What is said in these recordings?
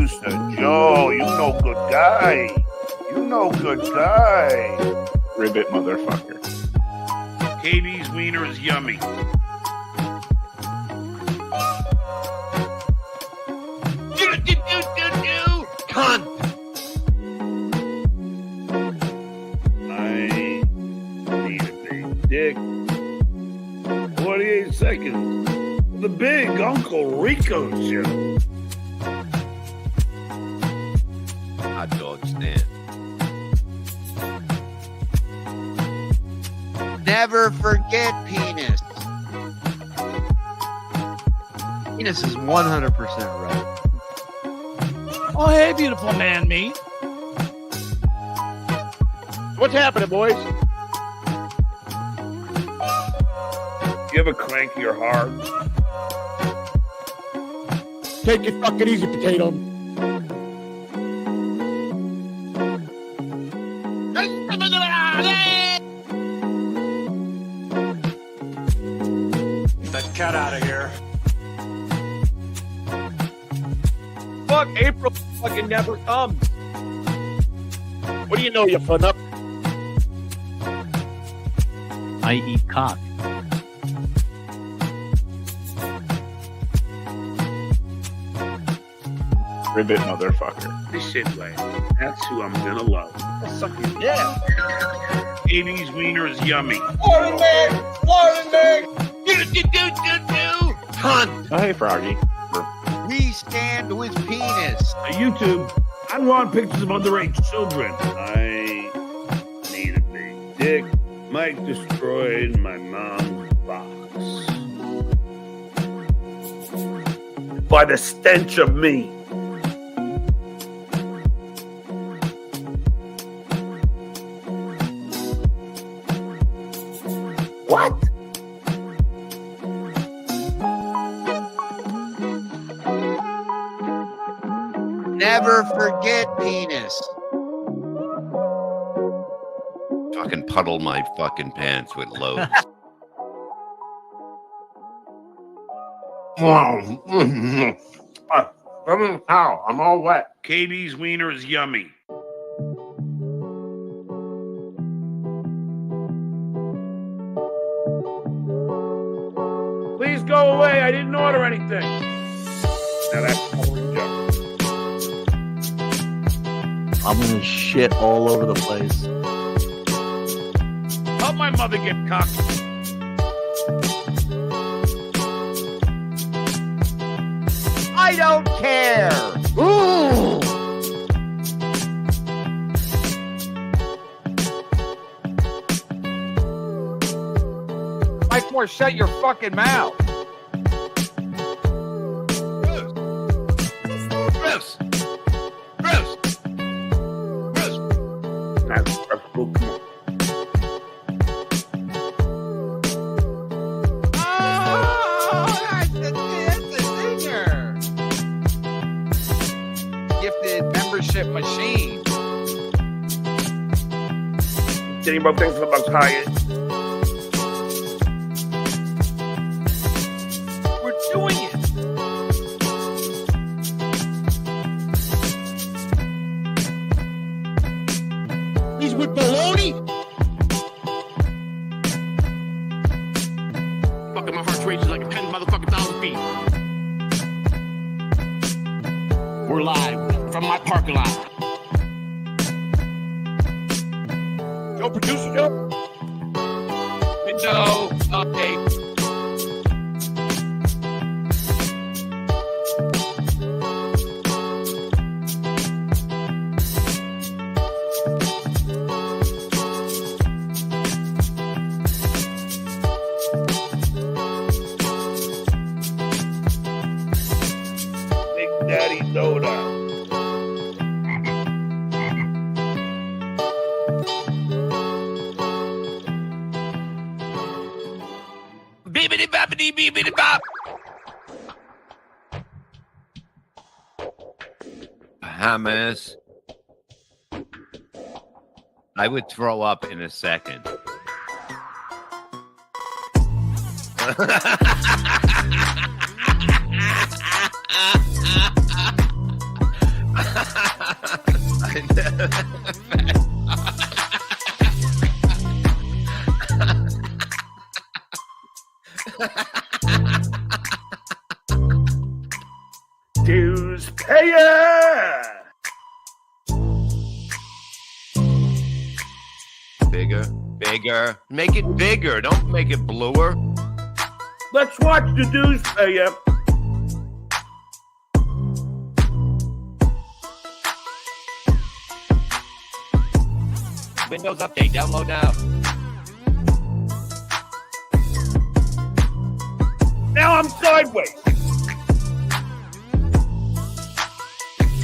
producer, Joe. You know good guy. You know good guy. Ribbit motherfucker. Katie's wiener is yummy. Cunt. I need a big dick. 48 seconds. The Big Uncle Rico Show. Hot dog stand. Never forget penis. Penis is 100% right. Oh, hey, beautiful man, me. What's happening, boys? You ever crank your hard? Take it fucking easy, potato. Get that cat out of here. Fuck, April fucking never comes. What do you know, you fun up? I eat cock. Ribbit motherfucker. This shit lame. That's who I'm gonna love. I'll suck your dick. Katie's wiener is yummy. Morning, man. Cunt. Oh, hey, Froggy. We stand with penis. YouTube, I want pictures of underage children. I need a big dick. Mike destroyed my mom's box. By the stench of me. What? Never forget penis. Fucking puddle my fucking pants with loads. I'm all wet. Katie's wiener is yummy. Please go away. I didn't order anything. Now that's I'm gonna shit all over the place. help my mother get cocky. I don't care. Ooh. Mike Moore, shut your fucking mouth. Gross. That's cool. Come on. Oh, that's a singer. Gifted membership machine. Getting both things for the bucks higher. We're doing it. He's with baloney. Fucking my heart races like a 10 motherfucking thousand feet. We're live from my parking lot. Yo, producer, yo. Window update. Big Daddy Doda. Beepity boppity beepity bop. Bahamas. I would throw up in a second. Dues payer. Bigger, bigger. Make it bigger. Don't make it bluer. Let's watch the dues payer. Windows update, download now. Now I'm sideways.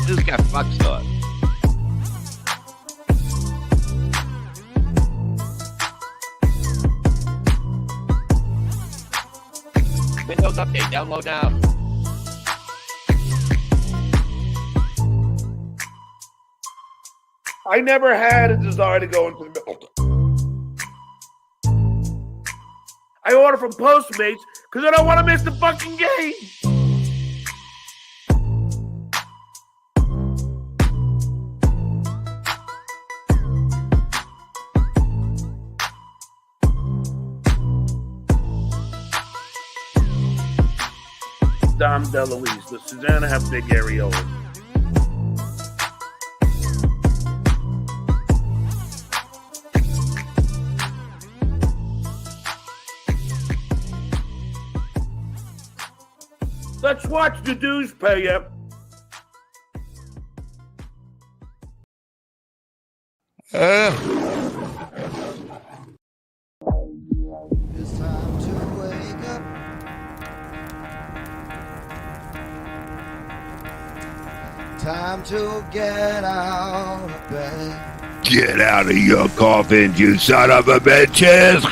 This got fucked up. Windows update, download now. I never had a desire to go into the middle. I order from Postmates because I don't want to miss the fucking game. Dom DeLuise. Does Susanna have big areolas? Let's watch the dues payer. It's time to wake up. Time to get out of bed. Get out of your coffin, you son of a bitches!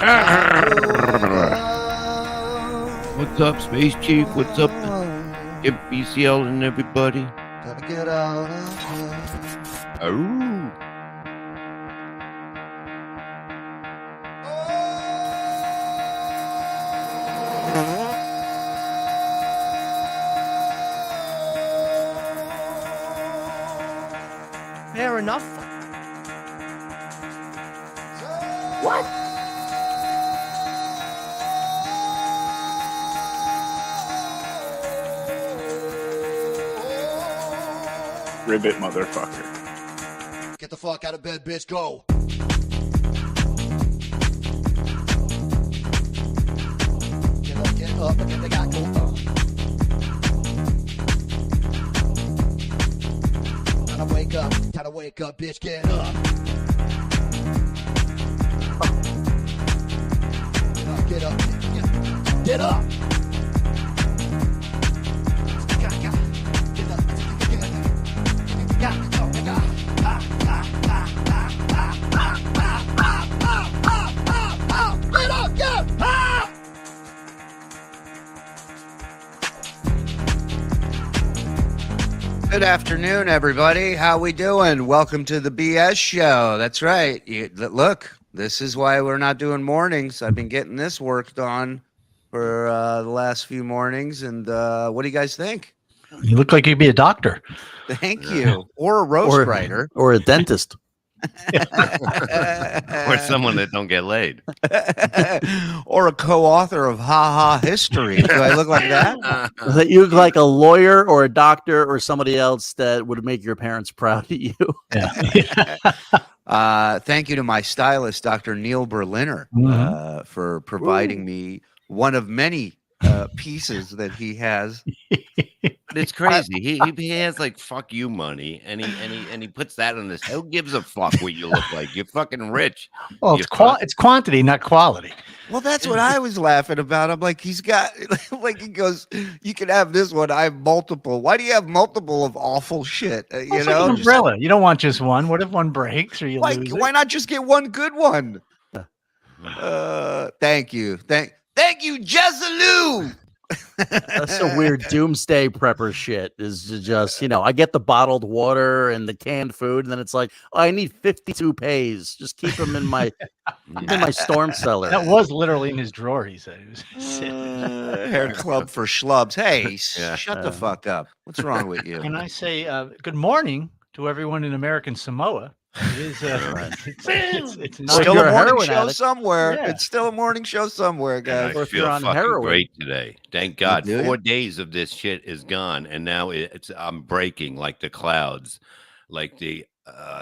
What's up, Space Chief? What's up, MBCL and everybody? Gotta get out of bed. Oh. Fair enough. What? Ribbit, motherfucker. Get the fuck out of bed, bitch. Go. Get up, and get the guy go up. Time to wake up, bitch. Get up. Get up. Get up. Good afternoon, everybody. How we doing? Welcome to the BS show. That's right. Look, this is why we're not doing mornings. I've been getting this worked on for the last few mornings. And what do you guys think? You look like you'd be a doctor. Thank you. Or a roast writer. Or a dentist. Or someone that don't get laid. Or a co-author of Ha Ha History. Do I look like that? You look like a lawyer or a doctor or somebody else that would make your parents proud of you. Thank you to my stylist, Dr. Neil Berliner, for providing me one of many pieces that he has. But it's crazy. He has like fuck you money, and he puts that on this. Who gives a fuck what you look like? You're fucking rich. Well, it's quantity, not quality. Well, that's what I was laughing about. I'm like, he's got, like, he goes, you can have this one. I have multiple. Why do you have multiple of awful shit? You It's know, like an umbrella. You don't want just one. What if one breaks or you lose it? Why not just get one good one? Thank you. Thank you, Jezalou. That's some weird doomsday prepper shit. Is just, I get the bottled water and the canned food, and then it's like, oh, I need 52 pays. Just keep them in my storm cellar. That was literally in his drawer. He said he was sitting. Hair club for schlubs. Hey, shut the fuck up. What's wrong with you? Can I say good morning to everyone in American Samoa. It is. It's not. Still you're a a morning heroin show addict. somewhere. Yeah. It's still a morning show somewhere, And guys. I Or if you're feel on fucking heroin. great today. Thank God. do 4 you? days of this shit is gone, and now I'm breaking like the clouds, like the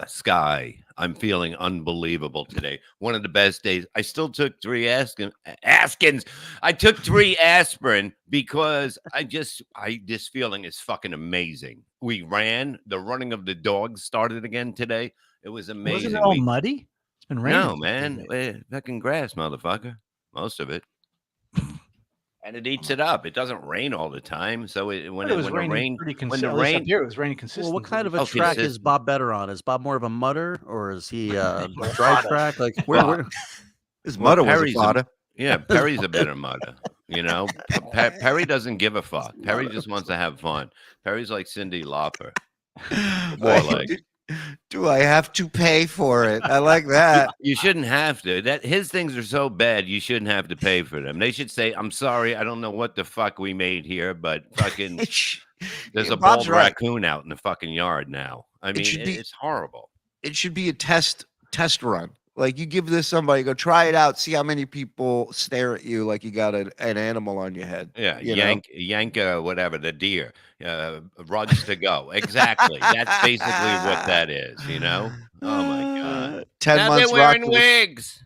sky. I'm feeling unbelievable today. One of the best days. I still took 3 Askins. I took 3 aspirin because this feeling is fucking amazing. We ran. The running of the dogs started again today. It was amazing. Wasn't it all muddy? It's been raining. No, man. Fucking grass, motherfucker. Most of it. And it eats it up. It doesn't rain all the time. So when It was the raining rain, pretty when the consistent. rain, Here, it was raining consistently. Well, what kind of a Oh, track is consistent. Bob better on? Is Bob more of a mutter or is he a dry track? Like where His Well, mother was a Perry's fodder. yeah, Perry's a better mudder. You know, Perry doesn't give a fuck. Perry just wants to have fun. Perry's like Cyndi Lauper. More like. Do I have to pay for it? I like that. You shouldn't have to. That his things are so bad, you shouldn't have to pay for them. They should say, "I'm sorry, I don't know what the fuck we made here, but fucking there's a Bob's bald right. raccoon out in the fucking yard now." I mean, should be- it's horrible. It should be a test run. Like you give this somebody, go try it out, see how many people stare at you like you got an animal on your head. Yeah, you know? yank, whatever, the deer, runs to go. Exactly. That's basically what that is, you know? Oh my God. 10 Now months they're wearing rocking wigs.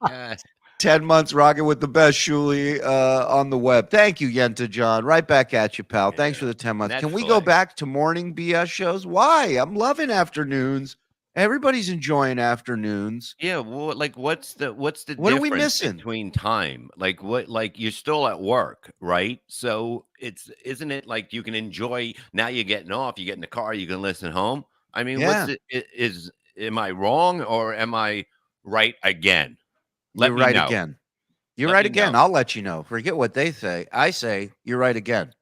God. 10 months rocking with the best Shuli on the web. Thank you, Yenta John. Right back at you, pal. Thanks for the 10 months. Can we go Netflix. back to morning BS shows? Why? I'm loving afternoons. Everybody's enjoying afternoons. Yeah, well, like what's the What are difference we missing? between time? Like you're still at work, right? So isn't it like you can enjoy now you're getting off, you get in the car, you can listen home? I mean, Yeah. am I wrong or am I right again? Let You're me right know. again. You're Let right me again. know. I'll let you know. Forget what they say. I say you're right again.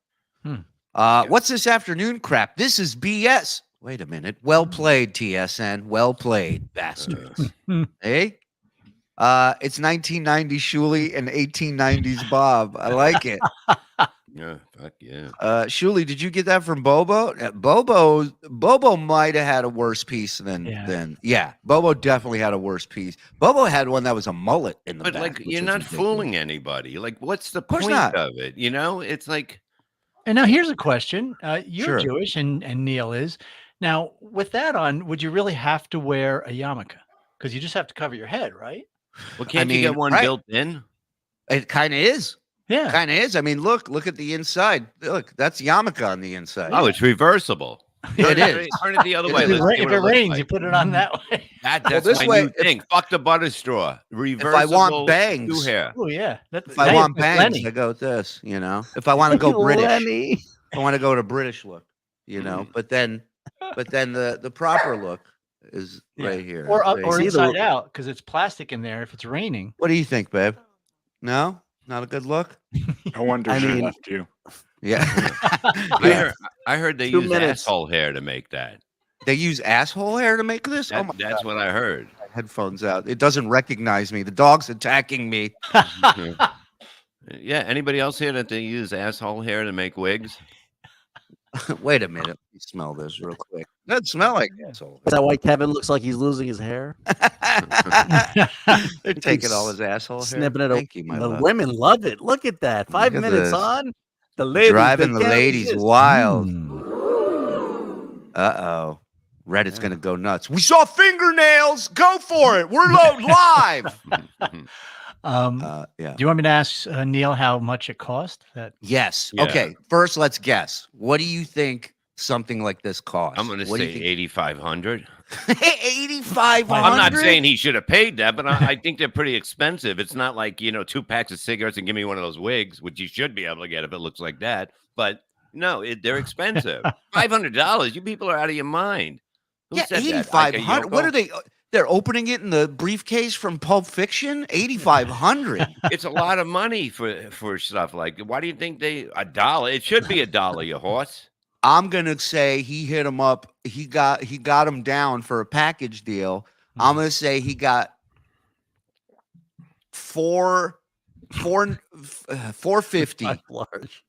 Hmm. What's this afternoon crap? This is BS. Wait a minute. Well played, TSN. Well played, bastards. Hey? It's 1990 Shuli and 1890s Bob. I like it. Yeah, fuck yeah. Shuli, did you get that from Bobo? Bobo might have had a worse piece than Bobo definitely had a worse piece. Bobo had one that was a mullet in the But back, like which you're was not ridiculous. fooling anybody. Like what's the course point not. of it? You know, it's like And now here's a question. You're Sure. Jewish and Neil is. Now, with that on, would you really have to wear a yarmulke? Because you just have to cover your head, right? well, can't you mean, get one right. built in? It kind of is. Yeah. Kind of is. I mean, look at the inside. Look, that's yarmulke on the inside. Oh, it's reversible. It is. Turn it the other way. If Let's see it what it looks rains, like. you put it on that way. That's this my way, new thing. Fuck the butter straw. Reversible. If I want bangs, do hair. Oh yeah. if I want bangs, I go with this. You know, if I want to go British, Lenny. I want to go to British look. You know, but then the proper look is right here. Or up Right or here. inside out, because it's plastic in there if it's raining. What do you think, babe? No, not a good look. No wonder I she mean- left you. Yeah, I heard they 2 use minutes. asshole hair to make that. they use asshole hair to make this. Oh my That's what I heard. God, headphones out. It doesn't recognize me. The dog's attacking me. Yeah. Anybody else here that they use asshole hair to make wigs? Wait a minute. Let me smell this real quick. Doesn't smell like asshole. Is that why Kevin looks like he's losing his hair? They're taking all his asshole hair. Snipping it. Thank you, my The love. women love it. Look at that. 5 Look at minutes this. on. The ladies Driving they the can't ladies resist. wild. Hmm. Uh-oh. Reddit's gonna go nuts. We saw fingernails. Go for it. We're live. Yeah. Do you want me to ask Neil how much it cost? Yes. Yeah. Okay. First, let's guess. What do you think something like this costs? I'm going to say 8,500. 8,500. I'm not saying he should have paid that, but I think they're pretty expensive. It's not like, 2 packs of cigarettes and give me one of those wigs, which you should be able to get if it looks like that. But no, they're expensive. $500. You people are out of your mind. Who Yeah, said that? 8,500. What Yoko? are they? They're opening it in the briefcase from Pulp Fiction. 8,500. It's a lot of money for stuff like. Why do you think $1? It should be $1, you horse. I'm gonna say he hit him up. He got him down for a package deal. I'm gonna say he got 450. Five large.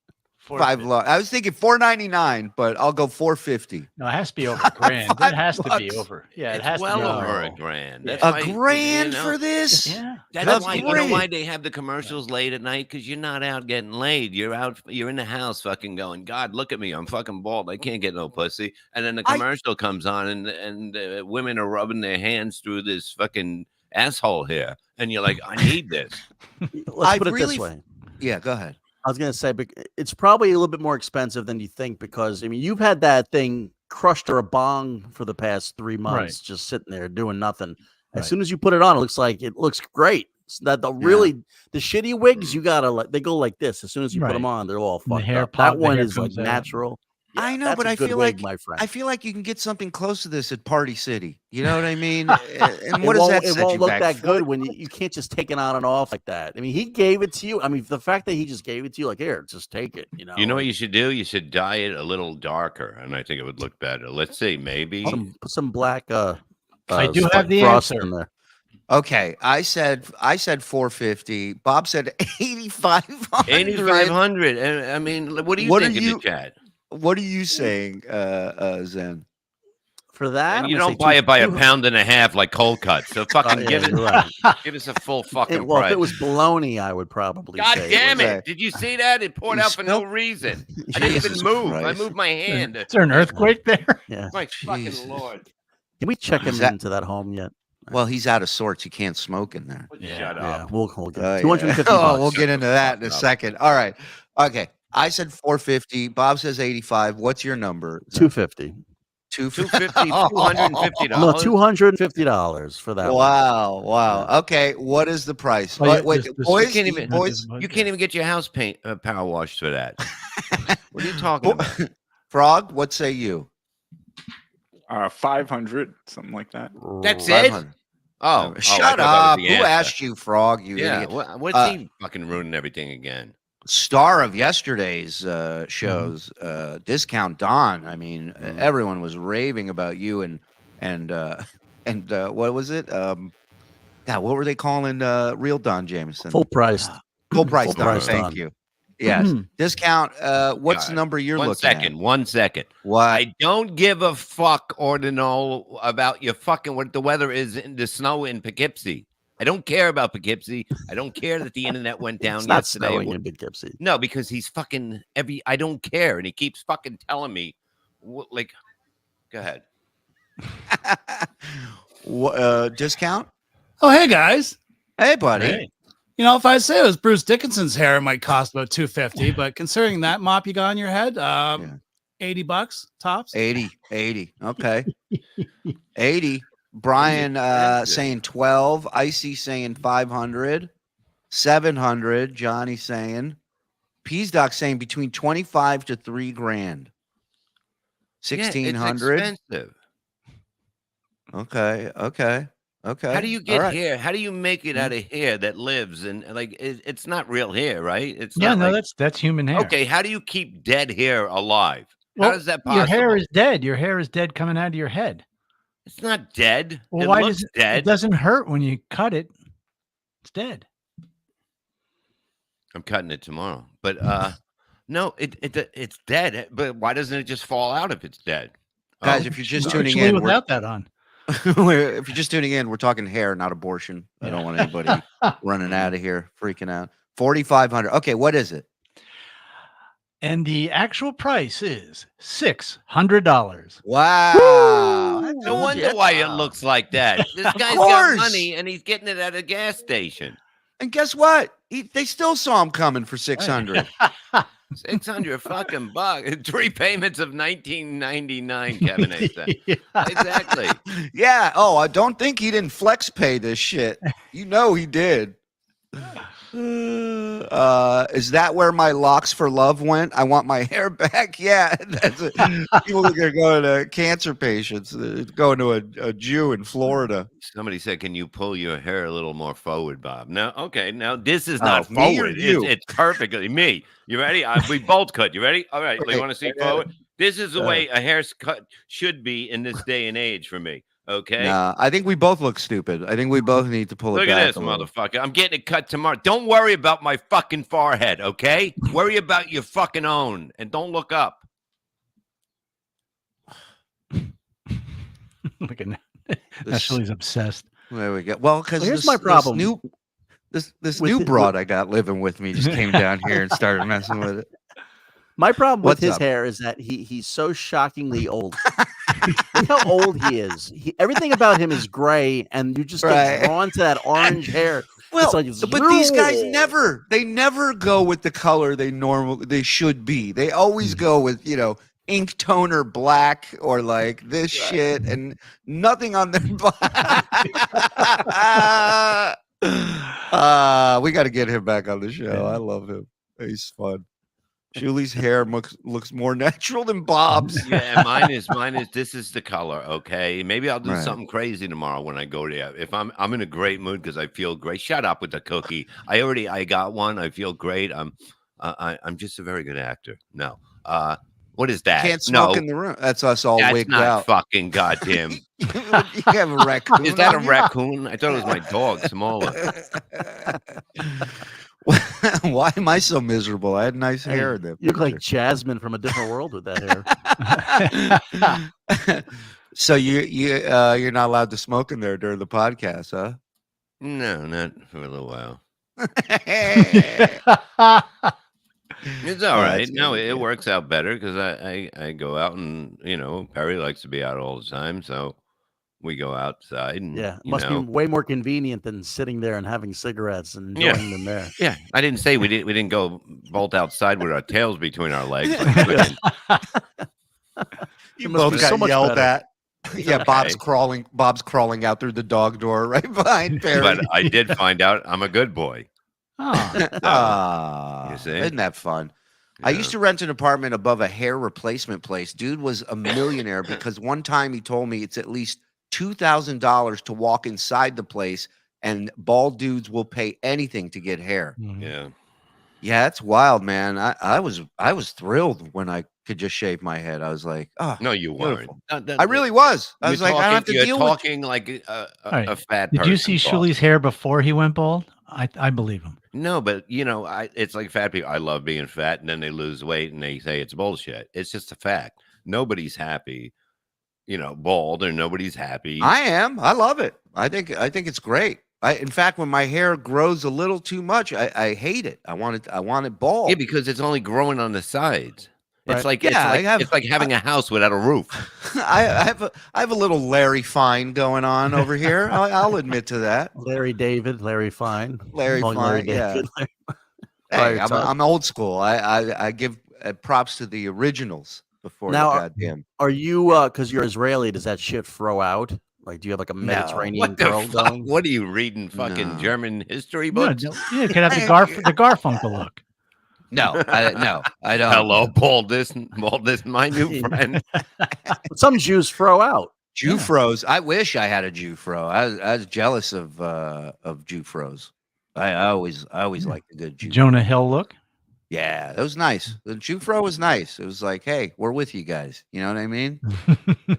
I was thinking $4.99, but I'll go $4.50. No, it has to be over $1,000. It has to be over. Yeah, it It's has well to be over over. $1,000. Yeah. That's A why, grand for this? Yeah. That's why, you know why they have the commercials late at night? Because you're not out getting laid. You're in the house fucking going, God, look at me. I'm fucking bald. I can't get no pussy. And then the commercial comes on and women are rubbing their hands through this fucking asshole here. And you're like, I need this. Let's put it this way. Yeah, go ahead. I was going to say, it's probably a little bit more expensive than you think because, I mean, you've had that thing crushed or a bong for the past 3 months, just sitting there doing nothing. As soon as you put it on, it looks great. So that the shitty wigs, you gotta they go like this. As soon as you put them on, they're all fucked up. That one is like natural. Yeah, I know, but I feel like you can get something close to this at Party City. You know what I mean? And what does that? It won't look that good when you can't just take it on and off like that. I mean, he gave it to you. I mean, the fact that he just gave it to you, like, here, just take it. You know what you should do? You should dye it a little darker, and I think it would look better. Let's see, maybe put some black. I do have the answer in there. Okay, I said $4.50. Bob said $8,500. $8,500. I mean, what do you think in the chat? What are you saying, Zen? For that, and you don't buy it by a pound and a half like cold cuts. So fucking give us a full fucking well, price. if it was bologna, I would probably. God say damn it! Did you see that? It poured out for no reason. I didn't even move. I moved my hand. Is there an earthquake there? Yeah. My fucking Lord. Can we check him into that home yet? Well, he's out of sorts. You can't smoke in there. Shut up. Yeah, we'll get 250 Oh, we'll get into that in a second. All right. Okay. I said $4.50. Bob says $85. What's your number? $250. $250. $250. No, $250 for that. Wow. Wow. Okay. What is the price? Oh, yeah, wait, boys, you can't even get your house paint power washed for that. What are you talking about? Frog, what say you? 500, something like that. That's it. Oh, shut up! Who asked you, Frog? You idiot. What's he fucking ruining everything again? Star of yesterday's shows, Discount Don. I mean, everyone was raving about you and what was it? God, what were they calling real Don Jameson? Full price. Full price Don. Thank you. Yes. Discount. What's the number you're looking at? 1 second. What? I don't give a fuck or to know about your fucking what the weather is in the snow in Poughkeepsie. I don't care about Poughkeepsie. I don't care that the internet went down it's not yesterday. snowing in Poughkeepsie. No, because he's fucking I don't care, and he keeps fucking telling me, like, go ahead. Discount? Oh, hey guys. Hey, buddy. Hey. You know, if I say it was Bruce Dickinson's hair, it might cost about $250. But considering that mop you got on your head, $80 tops. 80. Okay. 80. Brian saying 12. Icy saying 500. 700. Johnny saying. Peas Doc saying between 25 to $3,000. 1,600. It's expensive. Okay. How do you get hair? How do you make it out of hair that lives and like it's not real hair, right? It's not that's human hair. Okay, how do you keep dead hair alive? Well, how is that possible? Your hair is dead. Your hair is dead coming out of your head. It's not dead. Well, it why looks dead. It doesn't hurt when you cut it. It's dead. I'm cutting it tomorrow, but no, it's dead. But why doesn't it just fall out if it's dead? Guys, if you're just tuning in, without that on. If you're just tuning in, we're talking hair, not abortion. I don't want anybody running out of here, freaking out. 4,500. Okay, what is it? And the actual price is $600. Wow. No wonder why it looks like that. This guy's got money and he's getting it at a gas station. And guess what? They still saw him coming for 600. 600 fucking bucks. 3 payments of $19.99, Kevin A said. Exactly. Yeah. Oh, I don't think he didn't flex pay this shit. You know he did. Is that where my locks for love went? I want my hair back. Yeah, that's it. People are going to cancer patients. Going to a Jew in Florida. Somebody said, "Can you pull your hair a little more forward, Bob?" No, okay. Now this is not me or forward. you? It's perfectly me. You ready? We both cut. You ready? All right. You want to see forward? This is the way a haircut should be in this day and age for me. Okay. Nah, I think we both look stupid. I think we both need to pull it Look back. at this, motherfucker. I'm getting it cut tomorrow. Don't worry about my fucking forehead, okay? Worry about your fucking own, and don't look up. Look at that. Ashley's obsessed. There we go. Well, because here's my problem. This new broad I got living with me just came down here and started messing with it. My problem with What's his up? hair is that he's so shockingly old. Look how old he is. Everything about him is gray, and you just get drawn to that orange hair. Well, like, but these guys never go with the color they should be. They always go with, ink toner black or like this shit and nothing on their black. We got to get him back on the show. I love him. He's fun. Shuli's hair looks more natural than Bob's. Yeah, mine is. This is the color. Okay, maybe I'll do something crazy tomorrow when I go there. If I'm in a great mood because I feel great. Shut up with the cookie. I got one. I feel great. I'm just a very good actor. No. What is that? Can't smoke in the room. That's us all wigged out. Fucking goddamn. You have a raccoon. Is that a raccoon? I thought it was my dog, smaller. Why am I so miserable? I had nice hair in there. You look like Jasmine from a different world with that hair. So you're not allowed to smoke in there during the podcast, huh? No, not for a little while. It's all right. No, it works out better because I go out and Perry likes to be out all the time, so we go outside. And, it must be way more convenient than sitting there and having cigarettes and enjoying them there. Yeah, I didn't say we didn't go bolt outside with our tails between our legs. You both got so yelled at. Yeah, okay. Bob's crawling out through the dog door right behind Perry. But I did find out I'm a good boy. Oh, you see? Isn't that fun? Yeah. I used to rent an apartment above a hair replacement place. Dude was a millionaire because one time he told me it's at least $2,000 to walk inside the place, and bald dudes will pay anything to get hair. Yeah, that's wild, man. I was thrilled when I could just shave my head. I was like, oh, no, you weren't. I really was. I was like, I don't have to deal with talking like a fat. Did you see Shuli's hair before he went bald? I believe him. No, but it's like fat people. I love being fat, and then they lose weight, and they say it's bullshit. It's just a fact. Nobody's happy, bald, or nobody's happy. I am. I love it. I think it's great. In fact, when my hair grows a little too much, I hate it. I want it bald. Yeah, because it's only growing on the sides. It's right. It's like having a house without a roof. I have a little Larry Fine going on over here. I'll admit to that. Larry Fine. Larry Fine. Yeah. Hey, I'm old school. I give props to the originals before now, the goddamn. Are you because you're Israeli? Does that shit throw out? Like, do you have like a Mediterranean girl going? What are you reading? Fucking German history books? No, you could have the Garfunkel look. No, I don't. Hello, baldness, my new friend. Some Jews throw out. Jew froze. I wish I had a Jew fro. I was jealous of Jew froze. I always liked a good Jew. Jonah Hill look. Yeah, that was nice. The Jew fro was nice. It was like, hey, we're with you guys. You know what I mean?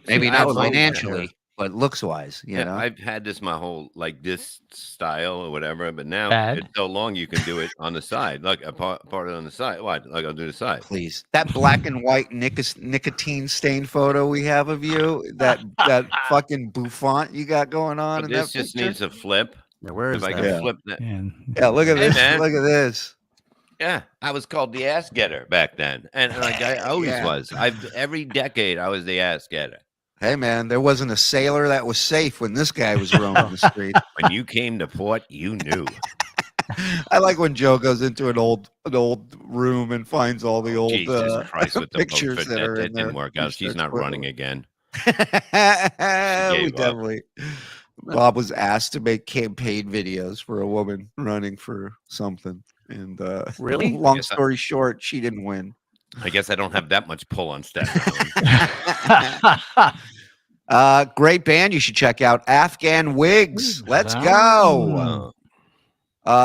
Maybe not financially, but looks wise. You know, I've had this my whole this style or whatever, but now it's so long you can do it on the side, like a part on the side. What? Like I'll do the side. Please, that black and white nicotine stained photo we have of you, that fucking bouffant you got going on. But this just needs a flip. Yeah, where is if that? I can flip that. Yeah, look at this. Man. Look at this. Yeah, I was called the ass getter back then, and like I always was. Every decade I was the ass getter. Hey man, there wasn't a sailor that was safe when this guy was roaming the street. When you came to port, you knew. I like when Joe goes into an old room and finds all the old Jesus Christ, with the pictures that are in there. Didn't work out. She's not running again. We definitely. Bob was asked to make campaign videos for a woman running for something, and really, long story short, she didn't win. I guess I don't have that much pull on Staten Great band you should check out, Afghan Wigs. Let's go.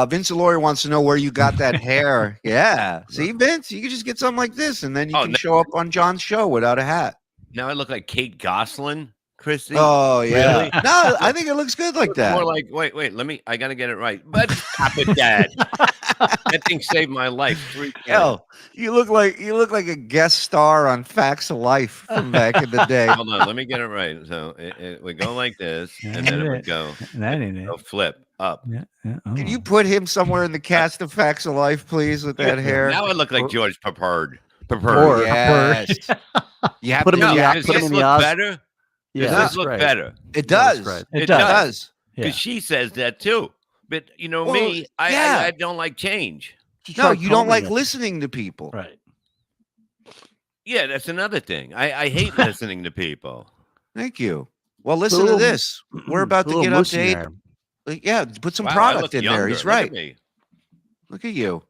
Vince Lawyer wants to know where you got that hair. Yeah. See, Vince, you can just get something like this, and then you can show up on John's show without a hat. Now I look like Kate Gosselin. Christy? Oh yeah. Really? No, I think it looks good like that. More like, wait, I gotta get it right. But stop it, Dad. That thing saved my life 3 times. Hell, you look like a guest star on Facts of Life from back in the day. Hold on, let me get it right. So it would go like this, and then it would go. That ain't it. Go flip up. Yeah. Can you put him somewhere in the cast of Facts of Life, please, with that hair? Now I look like George Prepared. Yes. You have Put him to in the Does put him this in the look Oz. better? Yeah, Does that's this look great. better? It does. That's It does. Yeah. Because she says that too. But you know Well, me, yeah. I don't like change. No, you don't like listening to people. Right. Yeah, that's another thing. I hate listening to people. Thank you. Well, listen to this. We're about to get up to 8. Yeah, put some Wow, I product look in there. younger. He's Look at right. me. Look at you.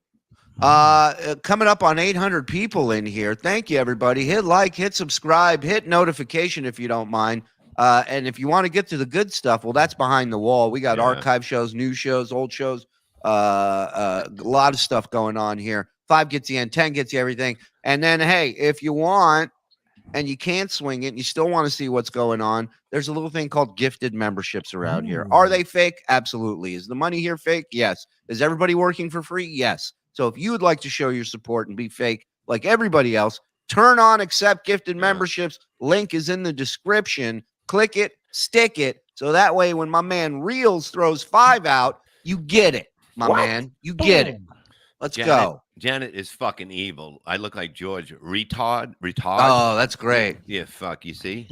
Coming up on 800 people in here. Thank you, everybody. Hit like, hit subscribe, hit notification if you don't mind. And if you want to get to the good stuff, well, that's behind the wall. We got archive shows, new shows, old shows, a lot of stuff going on here. 5 gets you in, 10 gets you everything. And then, hey, if you want and you can't swing it and you still want to see what's going on, there's a little thing called gifted memberships around here. Are they fake? Absolutely. Is the money here fake? Yes. Is everybody working for free? Yes. So if you would like to show your support and be fake like everybody else, turn on accept gifted memberships. Link is in the description. Click it, stick it. So that way when my man Reels throws 5 out, you get it, my man. You get it. Let's go. Janet is fucking evil. I look like George Retard. Oh, that's great. Yeah, fuck. You see?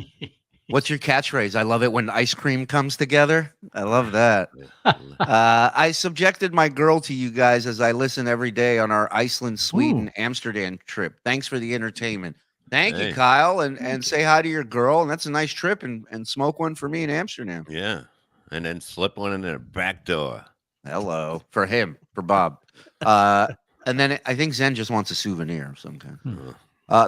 What's your catchphrase? I love it when ice cream comes together. I love that. I subjected my girl to you guys as I listen every day on our Iceland, Sweden, Amsterdam trip. Thanks for the entertainment. Thank you, Kyle. And say hi to your girl. And that's a nice trip. And smoke one for me in Amsterdam. Yeah. And then slip one in the back door. Hello. For him, for Bob. And then I think Zen just wants a souvenir of some kind.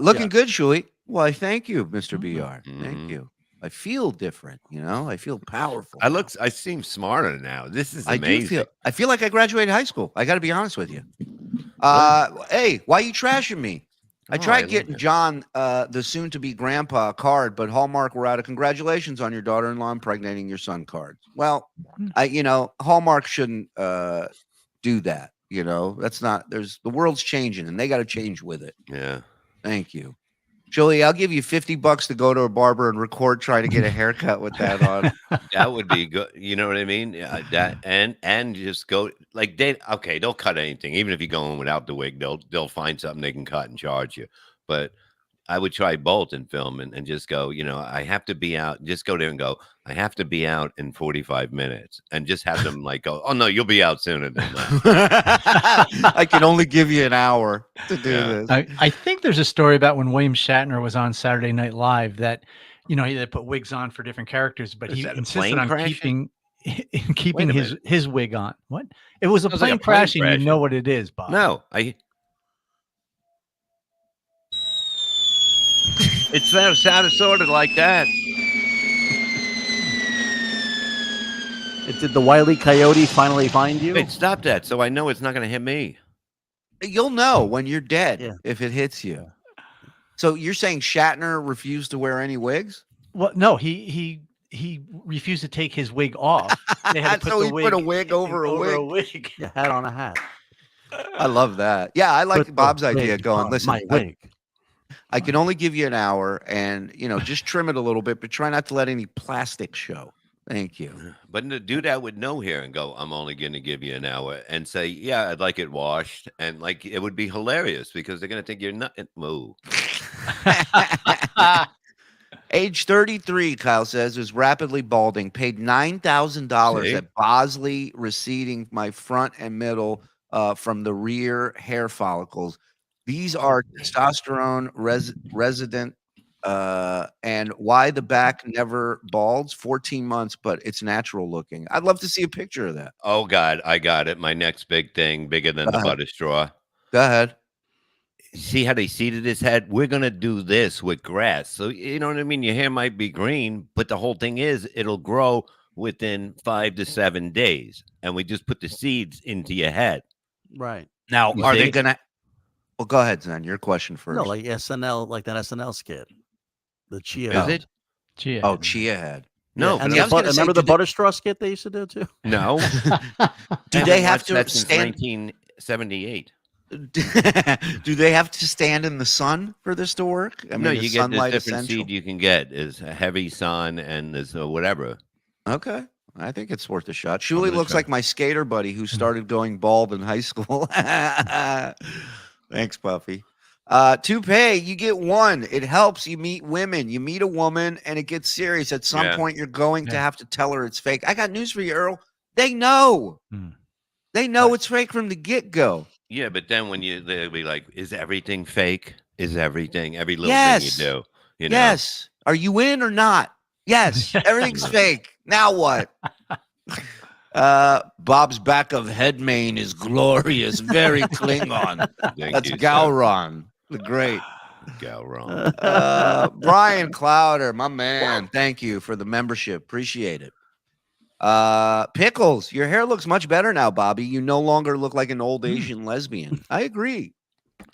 Looking good, Shuli. Why, thank you, Mr. BR. Thank you. I feel different, you know. I feel powerful. I seem smarter now. This is amazing. I feel like I graduated high school. I got to be honest with you. Hey, why you trashing me? I tried getting John, the soon-to-be grandpa, a card, but Hallmark were out of congratulations on your daughter-in-law impregnating your son cards. Well, Hallmark shouldn't do that. You know, that's not. The world's changing, and they got to change with it. Yeah. Thank you. Jolie, I'll give you $50 to go to a barber and record trying to get a haircut with that on. That would be good. You know what I mean? That and just go like okay, they'll cut anything. Even if you go in without the wig, they'll find something they can cut and charge you. But I would try both and film and just go, I have to be out. Just go there and go, I have to be out in 45 minutes and just have them like go, oh no, you'll be out sooner than that. I can only give you an hour to do this. I think there's a story about when William Shatner was on Saturday Night Live that, they put wigs on for different characters, but he insisted on keeping his wig on. What? It was a plane crashing. You know what it is, Bob. No, It's sort of like that. Did the Wile E. Coyote finally find you? Wait, stop that. So I know it's not going to hit me. You'll know when you're dead if it hits you. So you're saying Shatner refused to wear any wigs? Well, no, he refused to take his wig off. They had to put put a wig over a wig. A hat on a hat. I love that. Yeah, I like Bob's idea. Going, listen, my wig. I can only give you an hour, and just trim it a little bit, but try not to let any plastic show. Thank you. But to do that with no hair and go, I'm only going to give you an hour and say, yeah, I'd like it washed. And like, it would be hilarious because they're going to think you're not. Moo. Age 33, Kyle says, is rapidly balding. Paid $9,000 at Bosley, receding my front and middle from the rear hair follicles. These are testosterone resident. And why the back never balds? 14 months, but it's natural looking. I'd love to see a picture of that. Oh God, I got it. My next big thing, bigger than the butter straw. Go ahead. See how they seeded his head? We're gonna do this with grass. So you know what I mean? Your hair might be green, but the whole thing is it'll grow within 5 to 7 days. And we just put the seeds into your head. Right. Now, are they gonna well, go ahead, Zen. Your question first. No, like SNL, like that SNL skit. The Chia. Is it? Chia. Oh, Chia Head. No, and I was gonna say, remember the do they- butter straw skit they used to do too? no. Do they have to that since stand? 1978? Do they have to stand in the sun for this to work? I mean, No, is you get this sunlight different essential? seed you can get is a heavy sun and there's whatever. Okay. I think it's worth a shot. Shuli gonna looks try. like my skater buddy who started going bald in high school. Thanks, Puffy. Toupee, you get one. It helps. You meet women. You meet a woman and it gets serious. At some Yeah. point, you're going to have to tell her it's fake. I got news for you, Earl. They know. They know it's fake from the get-go. Yeah, but then when they'll be like, is everything fake? Is everything, every little Yes. thing you do? You know? Yes. Are you in or not? Yes. Everything's fake. Now what? Bob's back of head mane is glorious. Very Klingon. That's you, Gowron, the great. Gowron. Brian Clowder, my man. Thank you for the membership. Appreciate it. Pickles, your hair looks much better now, Bobby. You no longer look like an old Asian lesbian. I agree.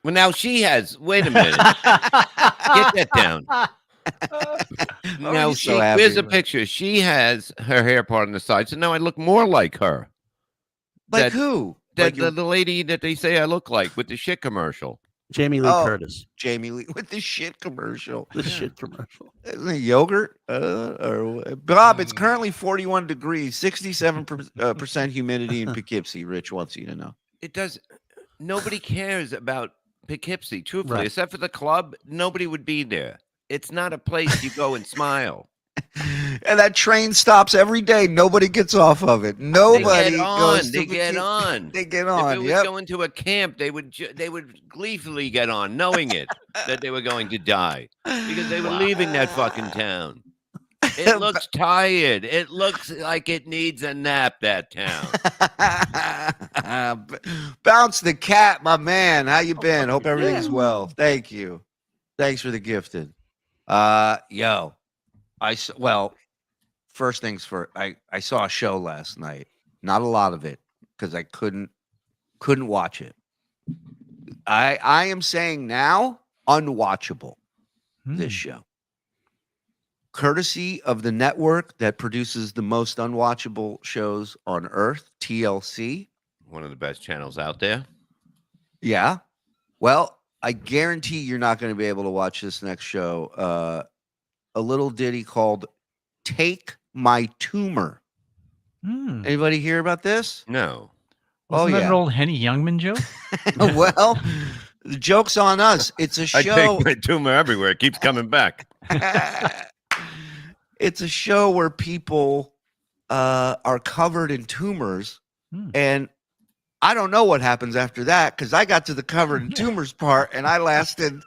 Well, now she has. Wait a minute. Get that down. No, so happy, here's a man. picture. She has her hair part on the side, so now I look more like her. Like who? Like Like the lady that they say I look like with the shit commercial. Jamie Lee Oh. Curtis. Jamie Lee with the shit commercial. The shit commercial. Isn't it yogurt? Or Bob, it's currently 41 degrees, 67% humidity in Poughkeepsie. Rich wants you to know. It does. Nobody cares about Poughkeepsie, truthfully, Right. except for the club. Nobody would be there. It's not a place you go and smile. And that train stops every day. Nobody gets off of it. Nobody They get on. goes to They get Poughkeepsie. on. They get If on. it was Yep. going to a camp, they would gleefully get on, knowing it that they were going to die because they were leaving that fucking town. It looks tired. It looks like it needs a nap. That town. Bounce the cat, my man. How you been? Hope everything's well. Thank you. Thanks for the gifted. Yo, first things first. I saw a show last night. Not a lot of it because I couldn't watch it. I am saying now unwatchable. This show, courtesy of the network that produces the most unwatchable shows on earth, TLC. One of the best channels out there. Yeah. Well, I guarantee you're not going to be able to watch this next show. A little ditty called Take My Tumor. Anybody hear about this? No. Wasn't that yeah. an old Henny Youngman joke? Well, the joke's on us. It's a I show. take my tumor everywhere. It keeps coming back. It's a show where people are covered in tumors, and I don't know what happens after that because I got to the covered in tumors part and I lasted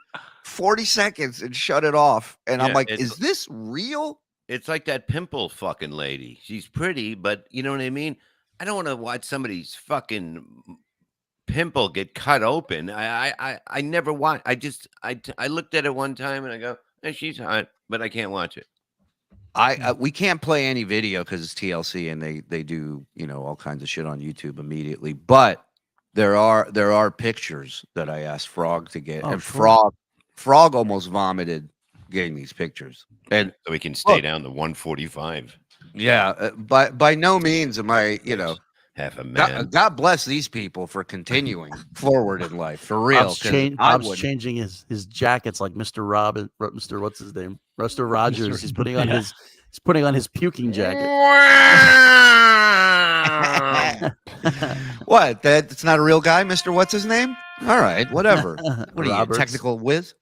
40 seconds and shut it off. And I'm Yeah, like, it's- is this real? It's like that pimple fucking lady. She's pretty, but you know what I mean? I don't want to watch somebody's fucking pimple get cut open. I never watch. I looked at it one time and I go, she's hot, but I can't watch it. We can't play any video because it's TLC and they do, you know, all kinds of shit on YouTube immediately. But there are pictures that I asked Frog to get, and Frog almost vomited getting these pictures. And so we can stay down to 145. Yeah, by no means am I, you know, half a man. God bless these people for continuing forward in life, for real. Bob's changing his jackets like Mr. Robin, Mr. What's his name, Mr. Rogers. He's putting on his puking jacket. What? That's not a real guy, Mr. What's his name? All right, whatever. What are you, Roberts. technical whiz?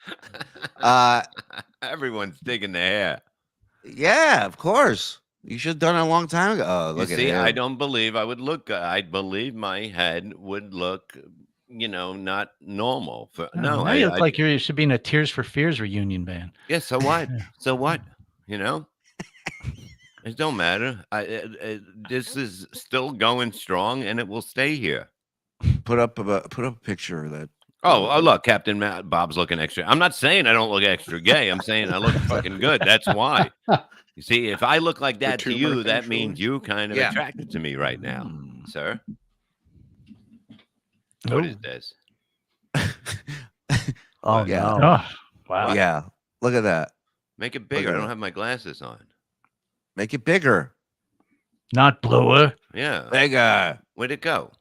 Everyone's digging the hair. Yeah, of course. You should have done it a long time ago. Oh, look You at see, him. I don't believe I would look. I believe my head would look, you know, not normal. Now you look like you should be in a Tears for Fears reunion band. Yeah. So what? So what? You know, it don't matter. This is still going strong, and it will stay here. Put up a picture of that. Oh, look, Captain Bob's looking extra. I'm not saying I don't look extra gay. I'm saying I look fucking good. That's why. You see, if I look like that to you, that means you kind of attracted to me right now, sir. What is this? Oh yeah. no! Oh, wow. Yeah. Look at that. Make it bigger. I don't have my glasses on. Make it bigger. Not bluer. Yeah. Bigger. Where'd it go?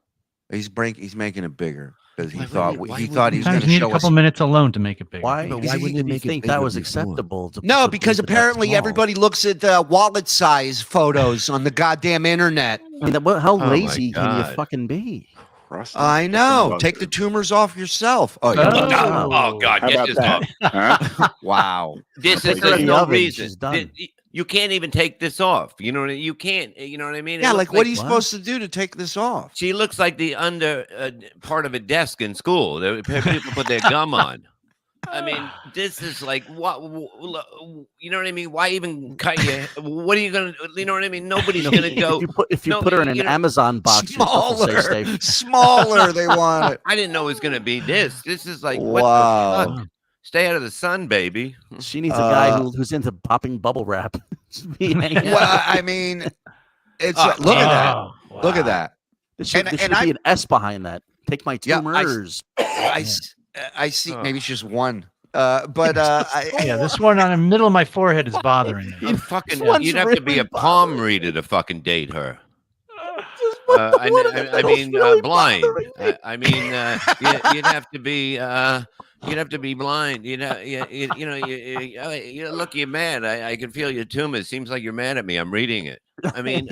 He's making it bigger because he Why thought wouldn't he it- thought he was going Sometimes to you need show a couple us. minutes alone to make it bigger. Why? But why Why wouldn't did it you make it think that bigger was before? acceptable? No, to because leave it that apparently small? everybody looks at wallet size photos on the goddamn internet. I mean, how my lazy can you God. fucking be? I know. Take the tumors off yourself. Oh, Oh God! How Get about this that? off. Huh? wow. This Take is her in there's the no oven, reason. she's done. You can't even take this off. You know what I mean? You can't. You know what I mean? It Yeah, looks like what are you what? supposed to do to take this off? She looks like the under part of a desk in school. People put their gum on. I mean, this is like what you know what I mean? Why even cut you? What are you gonna? You know what I mean? Nobody's You know, gonna go. if you No, put her in an you know, Amazon box, your stuff will stay Smaller, safe. smaller. They want it. I didn't know it was gonna be this. This is like Wow. what the fuck? Stay out of the sun, baby. She needs a guy who's into popping bubble wrap. Just be hanging out. Well, I mean, it's look at that. Wow. Look at that. There should, and there should I- be an S behind that. Take my Yeah, tumors. I see. Oh. Maybe it's just one. But Yeah, this one on the middle of my forehead is bothering me. I'm fucking. one's You'd have to be really a palm reader to fucking date her. I That's mean, really blind. bothering me. I mean, you'd have to be. You'd have to be blind. You know. You look. You're mad. I can feel your tumors. Seems like you're mad at me. I'm reading it. I mean,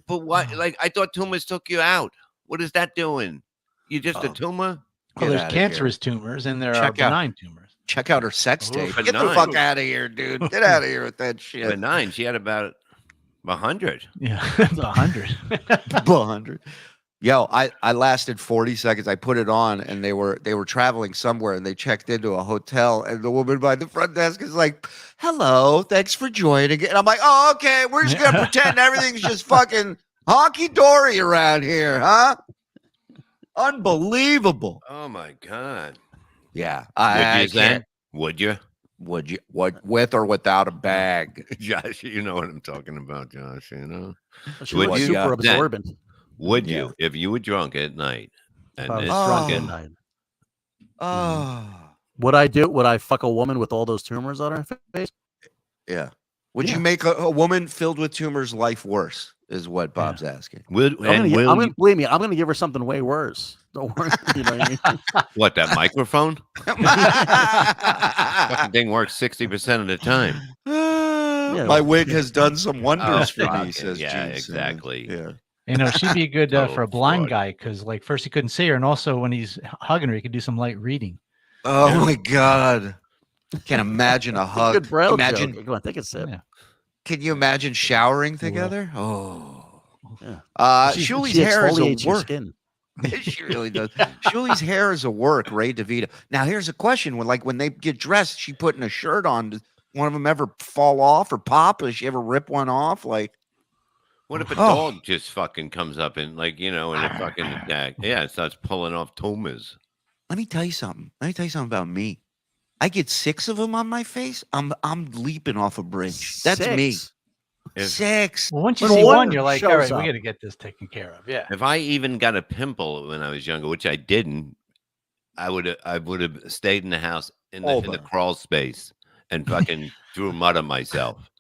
but what? Like I thought tumors took you out. What is that doing? You just a tumor? Well, there's cancerous tumors and there are Check out- benign tumors. check out her sex Oh, tape. Get the benign. fuck out of here, dude. Get out of here with that shit. Benign. She had about 100. Yeah, it's 100. 100. Yo, I lasted 40 seconds. I put it on and they were traveling somewhere and they checked into a hotel and the woman by the front desk is like, "Hello, thanks for joining." And I'm like, "Oh, okay, we're just gonna pretend everything's just fucking honky-dory around here, huh?" Unbelievable. Oh my God. Yeah. Would you can't. then? Would you? Would you with or without a bag? Josh, you know what I'm talking about, Josh. You know, She Would was you- super Then- absorbent. would Yeah. you if you were drunk at night and If I was it's drunk at fucking night. Oh. Would I do it? Would I fuck a woman with all those tumors on her face? Yeah. Would Yeah. you make a woman filled with tumors life worse? Is what Bob's asking. would I'm and gonna, will I'm believe me. I'm gonna give her something way worse. Don't worry. You know what I mean? what that microphone? Fucking thing works 60% of the time. My wig has done some wonders for fucking- me, says yeah, Gene Simmons. exactly. Yeah. You know, she'd be good for Total a blind fraud. guy because, like, first he couldn't see her, and also when he's hugging her, he could do some light reading. Oh Yeah. my God. Can't imagine a hug. Good braille Imagine. joke. Come on, take a sip. Yeah. Can you imagine showering together? Oh. Yeah. She Shuli's hair is a exfoliates your work. skin. She really does. Shuli's hair is a work. Ray DeVito. Now here's a question: when they get dressed, she putting a shirt on. Does one of them ever fall off or pop? Does she ever rip one off? Like, What if a Oh. dog just fucking comes up and like, you know, and it fucking attack? Yeah, it starts pulling off tumors. let me tell you something. Let me tell you something about me. I get 6 of them on my face. I'm leaping off a bridge. That's me. Six. If- 6. Well, once you When see one one, you're like, all shows right, up. we got to get this taken care of. Yeah. If I even got a pimple when I was younger, which I didn't, I would have stayed in the house in the Over. crawl space and fucking threw mud on myself.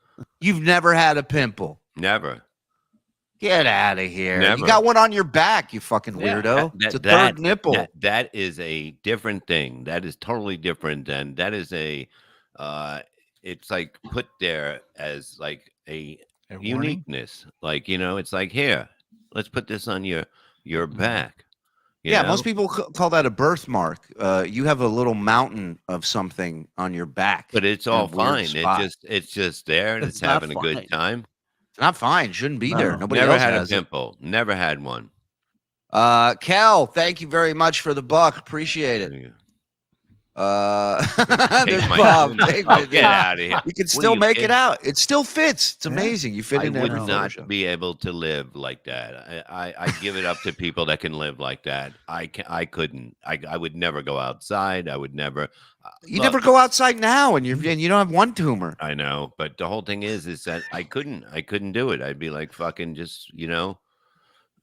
You've never had a pimple. Never. Get out of here. Never. You got one on your back, you fucking Yeah, weirdo. That- It's a that- third nipple. That is a different thing. That is totally different. And that is it's like put there as like a A warning. uniqueness. Like, you know, it's like, here, let's put this on your back. you Yeah, know? most people call that a birthmark. You have a little mountain of something on your back. But it's in a all weird fine. spot. It's just there and It's it's not having a good fine. time. It's not fine. Shouldn't be there. No. Nobody Never else had a has it. pimple. Never had one. Cal, thank you very much for the buck. Appreciate it. There's my Bob. tumor. Take Oh, it. get out of here. You can What still are you make it kidding? out. It still fits. It's amazing. You fit I in would every not Photoshop. be able to live like that. I give it up to people that can live like that. I couldn't. I would never go outside. I would never. You look, never go outside now, and you don't have one tumor. I know, but the whole thing is that I couldn't do it. I'd be like fucking just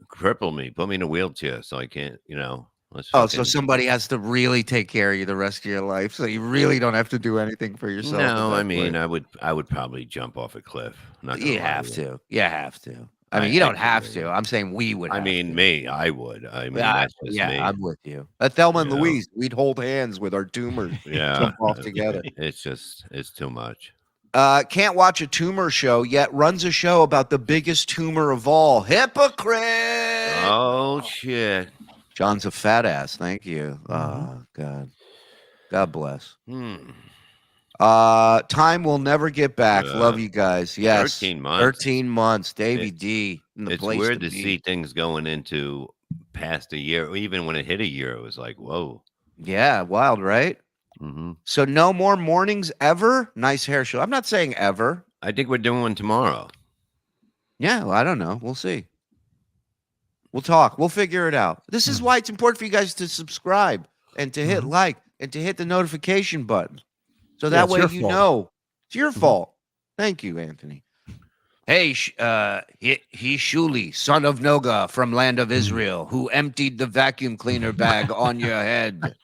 cripple me, put me in a wheelchair, so I can't. So somebody has to really take care of you the rest of your life, so you really don't have to do anything for yourself. No, I mean, I would probably jump off a cliff. You have to. You have to. I mean, you don't have to. I'm saying we would. I mean, me, I would. I mean, that's just me. I'm with you. At Thelma and Louise, we'd hold hands with our tumors. Jump off together. It's too much. Can't watch a tumor show yet runs a show about the biggest tumor of all. Hypocrite. Oh shit. John's a fat ass. Thank you. God bless. Time will never get back. Love you guys. Yes. 13 months. 13 months. Davey D. It's weird to see things going into past a year. Even when it hit a year, it was like, whoa. Yeah, wild, right? So no more mornings ever? Nice hair show. I'm not saying ever. I think we're doing one tomorrow. Yeah, well, I don't know. We'll see. We'll talk. We'll figure it out. This is why it's important for you guys to subscribe and to hit like and to hit the notification button. So that way you know it's your fault. Thank you, Anthony. Hey, he's Shuli, son of Noga from land of Israel, who emptied the vacuum cleaner bag on your head.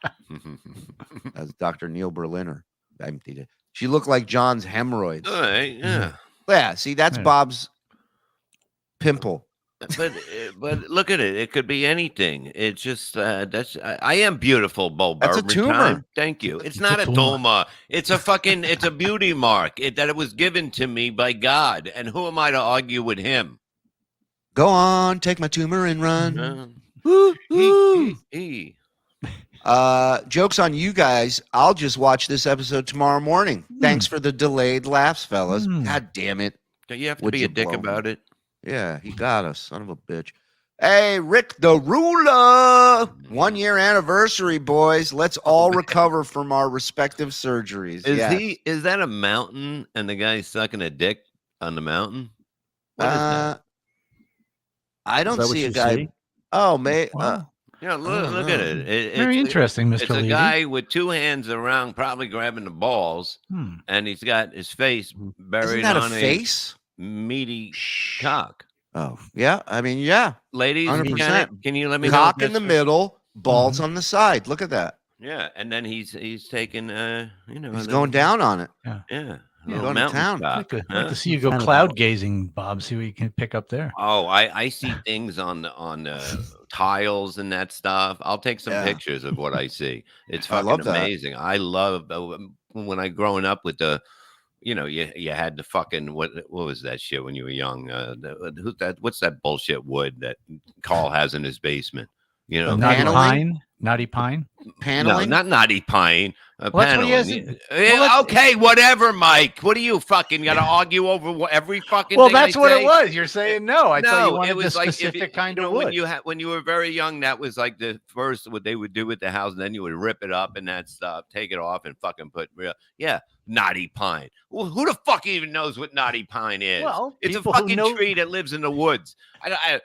That's Dr. Neil Berliner. Emptied it. She looked like John's hemorrhoids. All right, yeah. Yeah, see, that's Bob's pimple. But look at it. It could be anything. It's just I am beautiful, Bo. That's a tumor. Thank you. It's not a tumor. It's a beauty mark that it was given to me by God. And who am I to argue with him? Go on, take my tumor and run. Joke's on you guys. I'll just watch this episode tomorrow morning. Thanks for the delayed laughs, fellas. God damn it. You have to be a dick about it. Yeah, he got us. Son of a bitch. Hey, Rick the Ruler. 1 year anniversary, boys. Let's all recover from our respective surgeries. Is that a mountain and the guy's sucking a dick on the mountain? What is that? I don't see a guy. See? Oh, man. Yeah, look at it. Very interesting, Mr. It's a Levy. guy with two hands around, probably grabbing the balls, and he's got his face buried on a face? Meaty cock. Oh, yeah. I mean, yeah. Ladies, 100%. Can you let me cock know in the middle, balls on the side. Look at that. Yeah, and then he's taking he's going down on it. Yeah. Going to town. I'd like to see you go cloud gazing, Bob. See what you can pick up there. Oh, I see things on the tiles and that stuff. I'll take some pictures of what I see. It's fucking amazing. I love when I growing up with the. You had the fucking what was that shit when you were young? What's that bullshit wood that Carl has in his basement? Knotty pine. Paneling? No, not knotty pine. Paneling. Well, okay, whatever, Mike. What do you fucking got to argue over every fucking? Well, thing that's I what say? it was. You're saying no. I thought you wanted it was the specific kind of wood. When you were very young, that was like the first what they would do with the house, and then you would rip it up and that stuff, take it off, and fucking put knotty pine. Well, who the fuck even knows what knotty pine is? Well, it's a fucking tree that lives in the woods.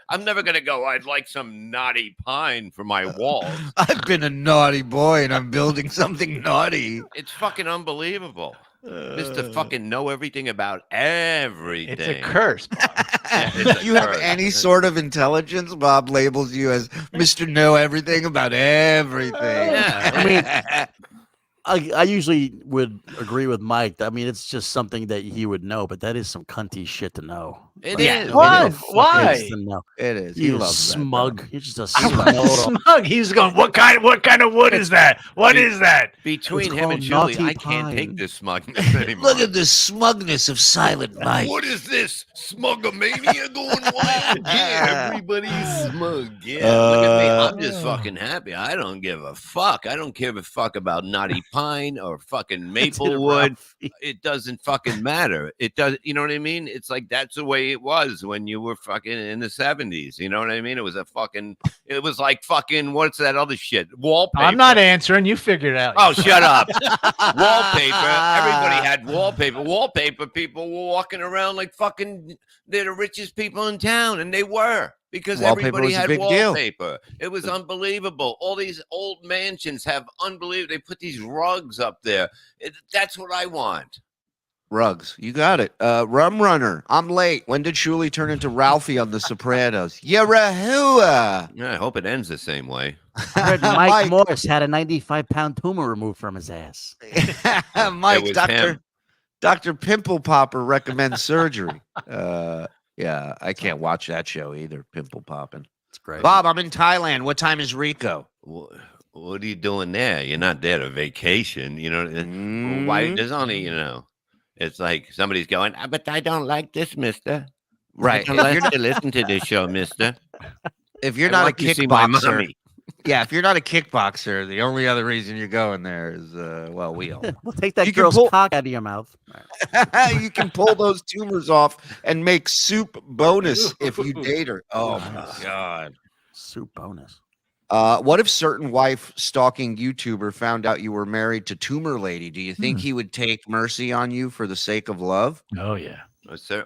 I'm never gonna go. I'd like some knotty pine for my walls. I've been a naughty boy, and I'm building something naughty. It's fucking unbelievable. Just to fucking know everything about everything. It's a curse, Bob. You have any sort of intelligence? Bob labels you as Mr. Know Everything about everything. Yeah. I mean, I usually would agree with Mike. I mean, it's just something that he would know, but that is some cunty shit to know. It is. What? Why? It is. He loves smug. He's just a smug. He's going. What kind of wood is that? What is that? Between him and Shuli, I can't take this smugness anymore. Look at the smugness of Silent Night. What is this smugomania going wild? Yeah, everybody's smug. Yeah, look at me. I'm just fucking happy. I don't give a fuck. I don't give a fuck about knotty pine or fucking maple wood. It doesn't fucking matter. It does. You know what I mean? It's like that's the way it was when you were fucking in the 70s. You know what I mean? It was like fucking what's that other shit? Wallpaper. I'm not answering. You figure it out. Oh, shut up. Wallpaper. Everybody had wallpaper. Wallpaper people were walking around like fucking they're the richest people in town, and they were. Because everybody had wallpaper. It was unbelievable. All these old mansions have unbelievable. They put these rugs up there. That's what I want. Rugs. You got it. Rum Runner. I'm late. When did Shuli turn into Ralphie on The Sopranos? Yarahua. Yeah, I hope it ends the same way. I heard Mike Morris had a 95-pound tumor removed from his ass. Mike, Dr. Pimple Popper recommends surgery. Yeah, I can't watch that show either. Pimple popping. It's great. Bob, I'm in Thailand. What time is Rico? What are you doing there? You're not there to vacation. You know, why? There's only, it's like somebody's going, but I don't like this, mister. Right. I don't like to listen to this show, mister. If you're not a kickboxer. Yeah, if you're not a kickboxer, the only other reason you're going there is, we all. We'll take that girl's cock out of your mouth. You can pull those tumors off and make soup bonus if you date her. Oh, my God. Soup bonus. What if certain wife stalking YouTuber found out you were married to Tumor Lady? Do you think he would take mercy on you for the sake of love? Oh, yeah.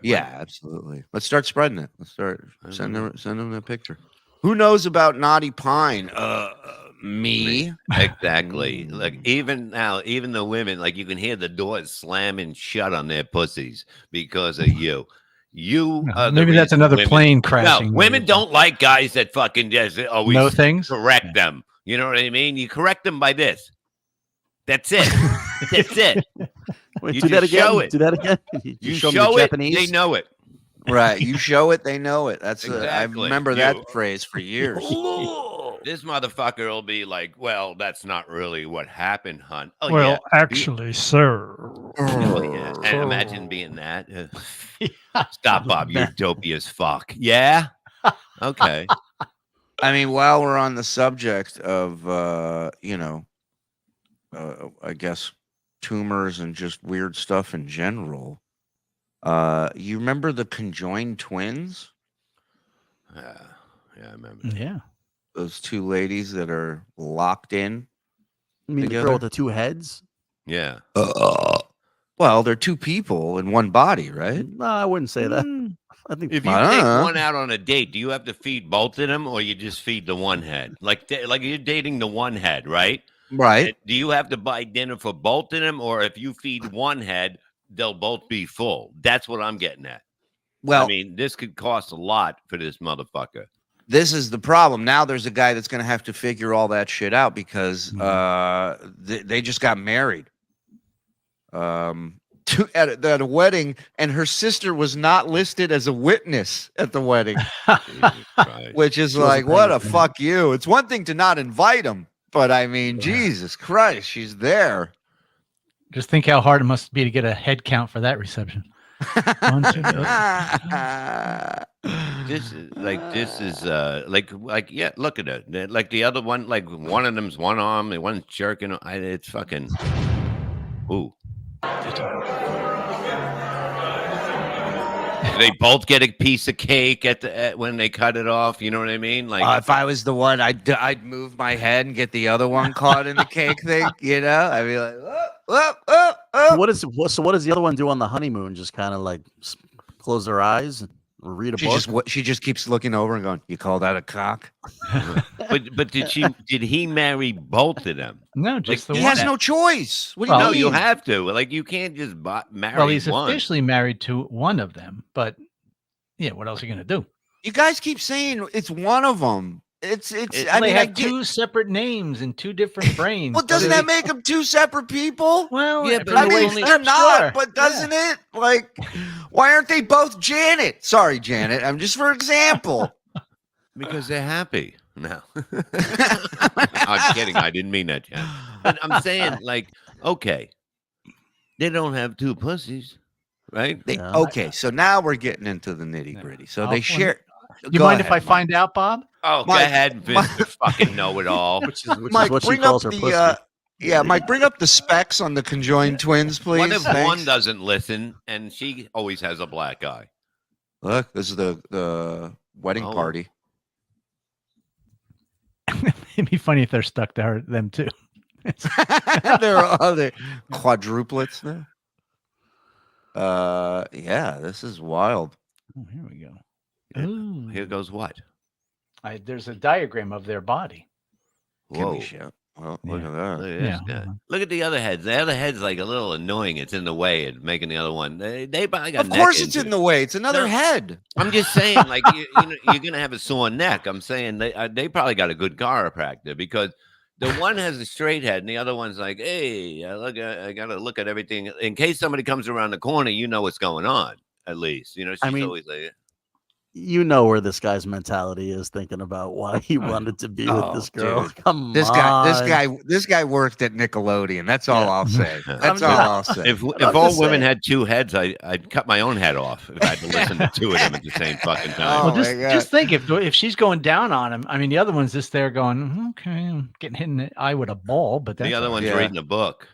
Yeah, absolutely. Let's start spreading it. Let's start send them the picture. Who knows about Naughty Pine? Me. Exactly. Like even now, even the women, like you can hear the doors slamming shut on their pussies because of you. Maybe that's another plane crashing. No, women don't like guys that fucking just always know things. Correct them. You know what I mean? You correct them by this. That's it. That's it. Wait, do that again. Do that again. You show it. Japanese? They know it. Right. You show it, they know it. That's Exactly. I remember that phrase for years. This motherfucker will be like, well, that's not really what happened, hon. Oh, well, yeah. actually, sir. Oh, yeah. And imagine being that. Stop, Bob. You're dopey as fuck. Yeah? Okay. I mean, while we're on the subject of, I guess, tumors and just weird stuff in general, you remember the Conjoined twins? Yeah, I remember. Yeah. Those two ladies that are locked in. You mean the girl with the two heads? Yeah. Well, they're two people in one body, right? No, I wouldn't say that. I think If you take one out on a date, do you have to feed both of them, or you just feed the one head? Like you're dating the one head, right? Right. Do you have to buy dinner for both of them, or if you feed one head, they'll both be full? That's what I'm getting at. Well, I mean, this could cost a lot for this motherfucker. This is the problem. Now there's a guy that's going to have to figure all that shit out because they just got married at a wedding, and her sister was not listed as a witness at the wedding, which is like, what a fuck you. It's one thing to not invite him, but I mean, Jesus Christ, she's there. Just think how hard it must be to get a head count for that reception. This is yeah, look at it. Like the other one, like one of them's one arm and one's jerking. It's fucking ooh. They both get a piece of cake when they cut it off. You know what I mean? Like if I was the one, I'd move my head and get the other one caught in the cake thing. You know, I'd be like, So what does the other one do on the honeymoon? Just kind of like close their eyes and read a book. She just keeps looking over and going, "You call that a cock?" but did he marry both of them? No, just like, the he one. has no choice. What do you you know? mean? You have to. Like you can't just marry. Well, he's one. officially married to one of them, but yeah, what else are you gonna do? You guys keep saying it's one of them. It's. I mean, they have two separate names and two different brains. Well, doesn't that make them two separate people? Well, yeah, but I mean, they're not. But doesn't it? Like, why aren't they both Janet? Sorry, Janet. I'm just for example. Because they're happy. No, I'm kidding. I didn't mean that, Janet. But I'm saying, like, okay, they don't have two pussies, right? Okay, so now we're getting into the nitty gritty. So they share. You mind if I find out, Bob? Oh, go ahead, Mr. Fucking know-it-all. Which is what she calls her pussy. Mike, bring up the specs on the Conjoined twins, please. What if one doesn't listen and she always has a black eye? Look, this is the wedding party. It'd be funny if they're stuck to them too. There are other quadruplets now. Yeah, this is wild. Oh, here we go. Here goes what? There's a diagram of their body. Can we show? Well, look at that. Look at this guy. Look at the other heads. The other head's like a little annoying. It's in the way and making the other one. They probably got. Of course, it's in the way. It's another head. I'm just saying, like you know, you're gonna have a sore neck. I'm saying they probably got a good chiropractor because the one has a straight head and the other one's like, hey, I gotta look at everything in case somebody comes around the corner. You know what's going on. At least you know. She's always like. You know where this guy's mentality is, thinking about why he wanted to be with this girl. Dude. Come this on. this guy worked at Nickelodeon. That's all I'll say. That's all I'll say. If all women had two heads, I'd cut my own head off if I had to listen to two of them at the same fucking time. Well, just think if she's going down on him. I mean, the other one's just there going, okay, I'm getting hit in the eye with a ball, but that's the other one's reading a book.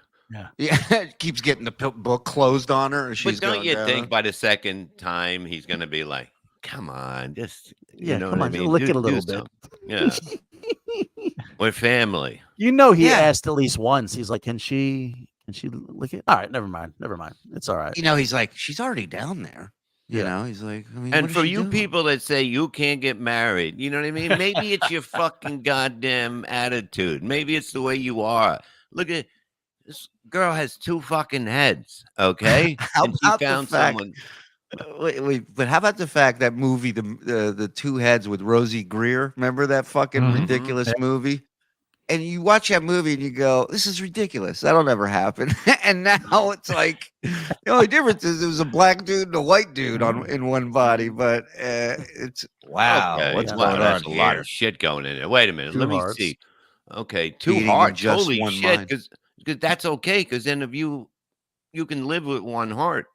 Yeah, keeps getting the book closed on her. She's but don't you down. think by the second time he's gonna be like, come on, just you know come what on, I mean? lick it a little bit. Yeah, we're family. You know, he asked at least once. He's like, "Can she lick it?" All right, never mind. It's all right. You know, he's like, she's already down there. You know, he's like, I mean, and for you people that say you can't get married, you know what I mean? Maybe it's your fucking goddamn attitude. Maybe it's the way you are. Look at this girl has two fucking heads. Okay, How and she about found the fact? someone. Wait, but how about the fact that movie, the two heads with Rosie Greer? Remember that fucking ridiculous movie? And you watch that movie and you go, "This is ridiculous. That'll never happen." And now it's like the only difference is it was a black dude and a white dude in one body. But it's wow, what's going on That's a here? lot of shit going in there. Wait a minute, let me see. Okay, two Beating in hearts. just Holy one shit! mind. Because that's okay. Because then if you can live with one heart.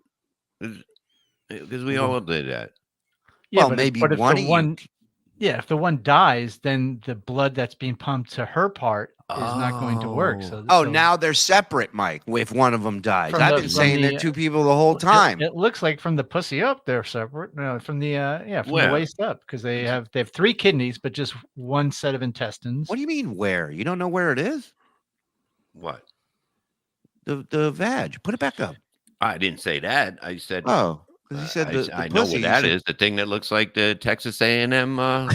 Because we all did that. Yeah, well, but maybe if one. the one, if the one dies, then the blood that's being pumped to her part is not going to work. So, now they're separate, Mike. If one of them dies, From I've the- been from saying the, they're two people the whole time. It looks like from the pussy up, they're separate. No, from the from Where? the waist up, because they have three kidneys, but just one set of intestines. What do you mean where? You don't know where it is? What? The vag. Put it back up. I didn't say that. I said. Oh. He said I know what that is. The thing that looks like the Texas A&M logo.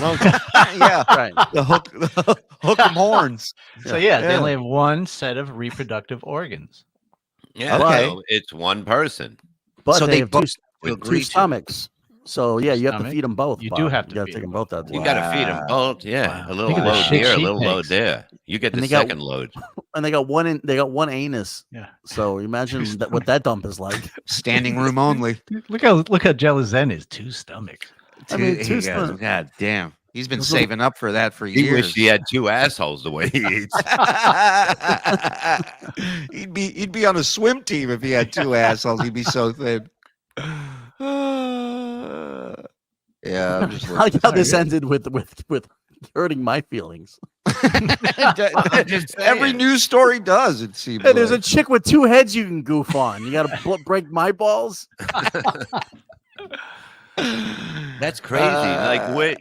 Yeah, right. The hook 'em horns. So they only have one set of reproductive organs. Yeah, Okay. so it's one person. But So they they have both two agree to. stomachs. So you have to Stomach? feed them both. You Bob. do have to You got to feed take them them both out. You got to feed them both. Yeah, a little Think of the load shit here, a she little load takes. there. You get And the they got- second load. And they got one anus. Yeah. So imagine what that dump is like. Standing room only. Look how jealous Zen is. Two stomachs. I mean, He two goes, stomachs. God damn. He's been saving up for that for He years. wished he had two assholes the way he eats. he'd be on a swim team if he had two assholes. He'd be so thin. Yeah, I'm just I like how this ended with hurting my feelings. Every news story does, it seems. Hey, there's a like. chick with two heads you can goof on. You got to break my balls. That's crazy. Like what,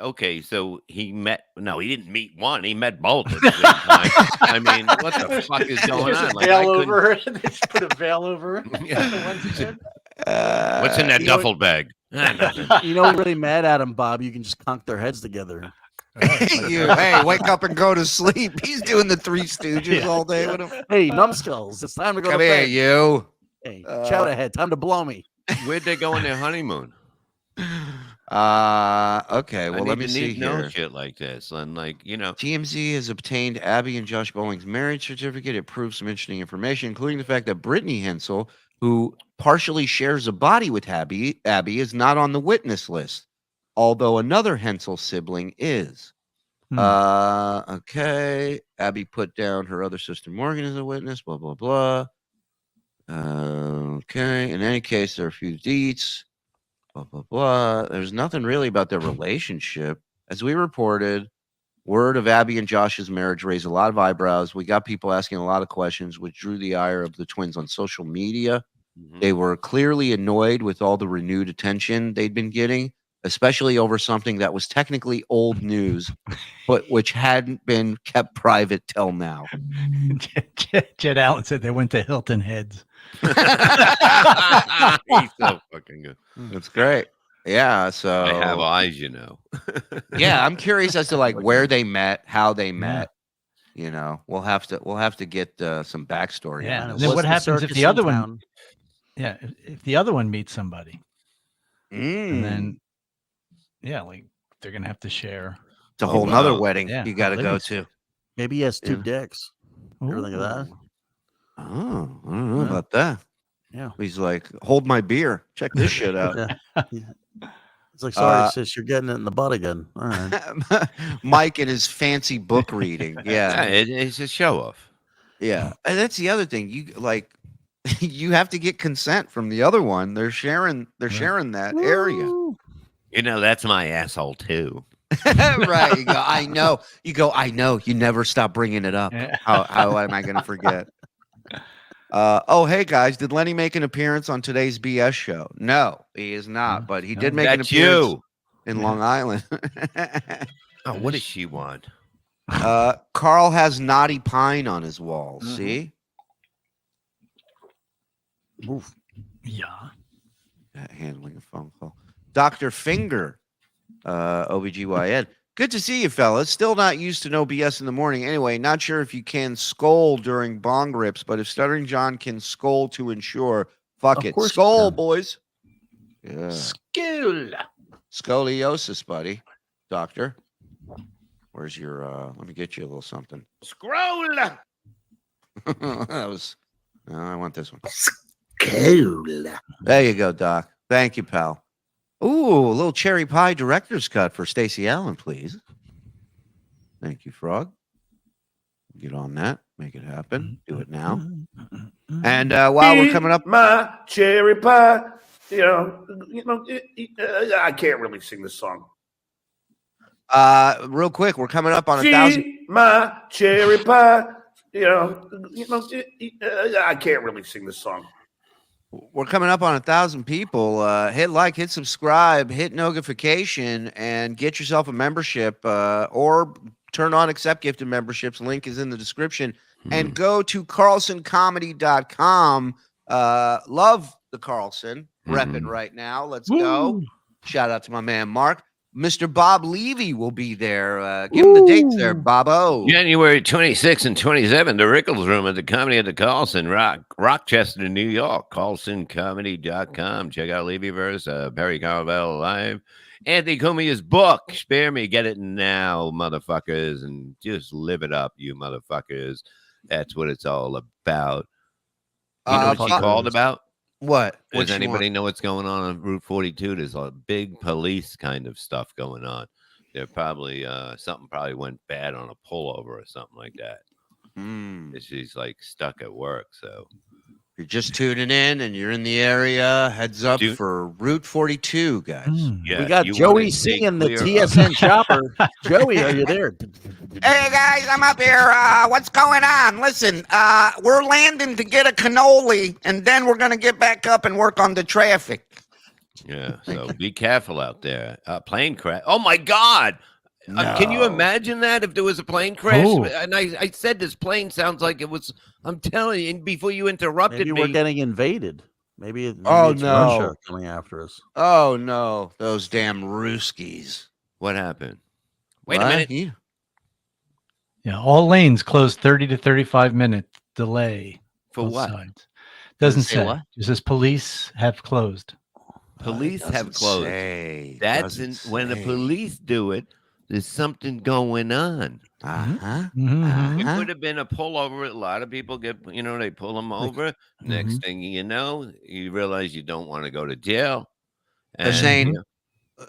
okay, so he didn't meet one, he met both at the same time. I mean, what the fuck is going on? Like, veil over her. They just put a veil over her. What's in that duffel bag? You know, really mad at him, Bob. You can just conk their heads together. Hey, wake up and go to sleep. He's doing the Three Stooges all day with him. Hey, numbskulls, it's time to go Come to here, bed. you. Hey, chowder head, time to blow me. Where'd they go on their honeymoon? Okay, well, let me see know here. shit like this. And TMZ has obtained Abby and Josh Bowling's marriage certificate. It proves some interesting information, including the fact that Brittany Hensel, who partially shares a body with Abby, is not on the witness list, although another Hensel sibling is. Okay. Abby put down her other sister Morgan as a witness, blah, blah, blah. Okay. In any case, there are a few deets, blah, blah, blah. There's nothing really about their relationship. As we reported, word of Abby and Josh's marriage raised a lot of eyebrows. We got people asking a lot of questions, which drew the ire of the twins on social media. They were clearly annoyed with all the renewed attention they'd been getting, especially over something that was technically old news, but which hadn't been kept private till now. Jed Allen said they went to Hilton Heads. He's so fucking good. That's great. Yeah, so I have eyes, yeah, I'm curious as to like where they met, how they met. You know, we'll have to get some backstory. Yeah. On And this. then what happens if circus the in other one? town? Yeah, if the other one meets somebody, and Mm. then like they're gonna have to share. It's a whole nother wow. wedding Yeah. you got to Oh, go there's- to. Maybe he has two Yeah. dicks. Ever think of that? Oh, I don't know Yeah. about that. Yeah. He's like, hold my beer. Check this shit out. Yeah. It's like, sorry, sis, you're getting it in the butt again. All right. Mike and his fancy book reading. Yeah, Yeah. it's a show off. Yeah. And that's the other thing. You like you have to get consent from the other one. They're sharing that area. You know, that's my asshole too. Right. You go, I know. You go, I know. You never stop bringing it up. Yeah. How am I going to forget? Oh, hey guys, did Lenny make an appearance on today's BS show? No, he is not, but he did make an That's appearance you. in Long Island. Oh, what does she want? Carl has Naughty Pine on his wall. See? Oof. Yeah. Handling a phone call. Dr. Finger, OBGYN. Good to see you, fellas. Still not used to no BS in the morning. Anyway, not sure if you can scold during bong rips, but if Stuttering John can scold to ensure, fuck Of it. course you Scold, can. boys. Yeah. School. Scoliosis, buddy. Doctor. Where's your let me get you a little something. Scroll. That was no, I want this one. There you go, Doc. Thank you, pal. Ooh, a little cherry pie director's cut for Stacey Allen, please. Thank you, Frog. Get on that. Make it happen. Do it now. And while we're coming up, my cherry pie. I can't really sing this song. real quick, we're coming up on 1,000. My cherry pie. I can't really sing this song. We're coming up on 1,000 people. Hit like, hit subscribe, hit notification, and get yourself a membership or turn on accept gifted memberships. Link is in the description. And go to carlsoncomedy.com. Love the Carlson repping right now. Let's go. Shout out to my man Mark. Mr. Bob Levy will be there. Give him the dates there, Bobo. January 26th and 27th, the Rickles Room at the Comedy at the Carlson, Rochester, New York. CarlsonComedy.com. Check out Levyverse, Perry Carvel Live. Anthony Cumia's book, Spare Me. Get it now, motherfuckers, and just live it up, you motherfuckers. That's what it's all about. You know what she called about? What? Does anybody know what's going on Route 42? There's a big police kind of stuff going on. There probably something probably went bad on a pullover or something like that. She's like stuck at work. So if you're just tuning in and you're in the area, heads up for Route 42, guys. Yeah, we got Joey C in the TSN chopper. Joey, are you there? Hey guys, I'm up here. What's going on? Listen, we're landing to get a cannoli, and then we're gonna get back up and work on the traffic. Yeah, so be careful out there. Plane crash. Oh my God! Can you imagine that if there was a plane crash? And I said this plane sounds like it was. I'm telling you, before you interrupted Maybe me, we're getting invaded. Maybe it's no, Russia coming after us. Oh no, those damn Ruskies. What happened? Wait a minute. Yeah, all lanes closed 30 to 35 minute delay. For what? Sides. Doesn't say. What? It says police have closed. Police have closed. That's when the police do it. There's something going on. It could have been a pullover. A lot of people get, they pull them over. Next thing you know, you realize you don't want to go to jail. They're saying,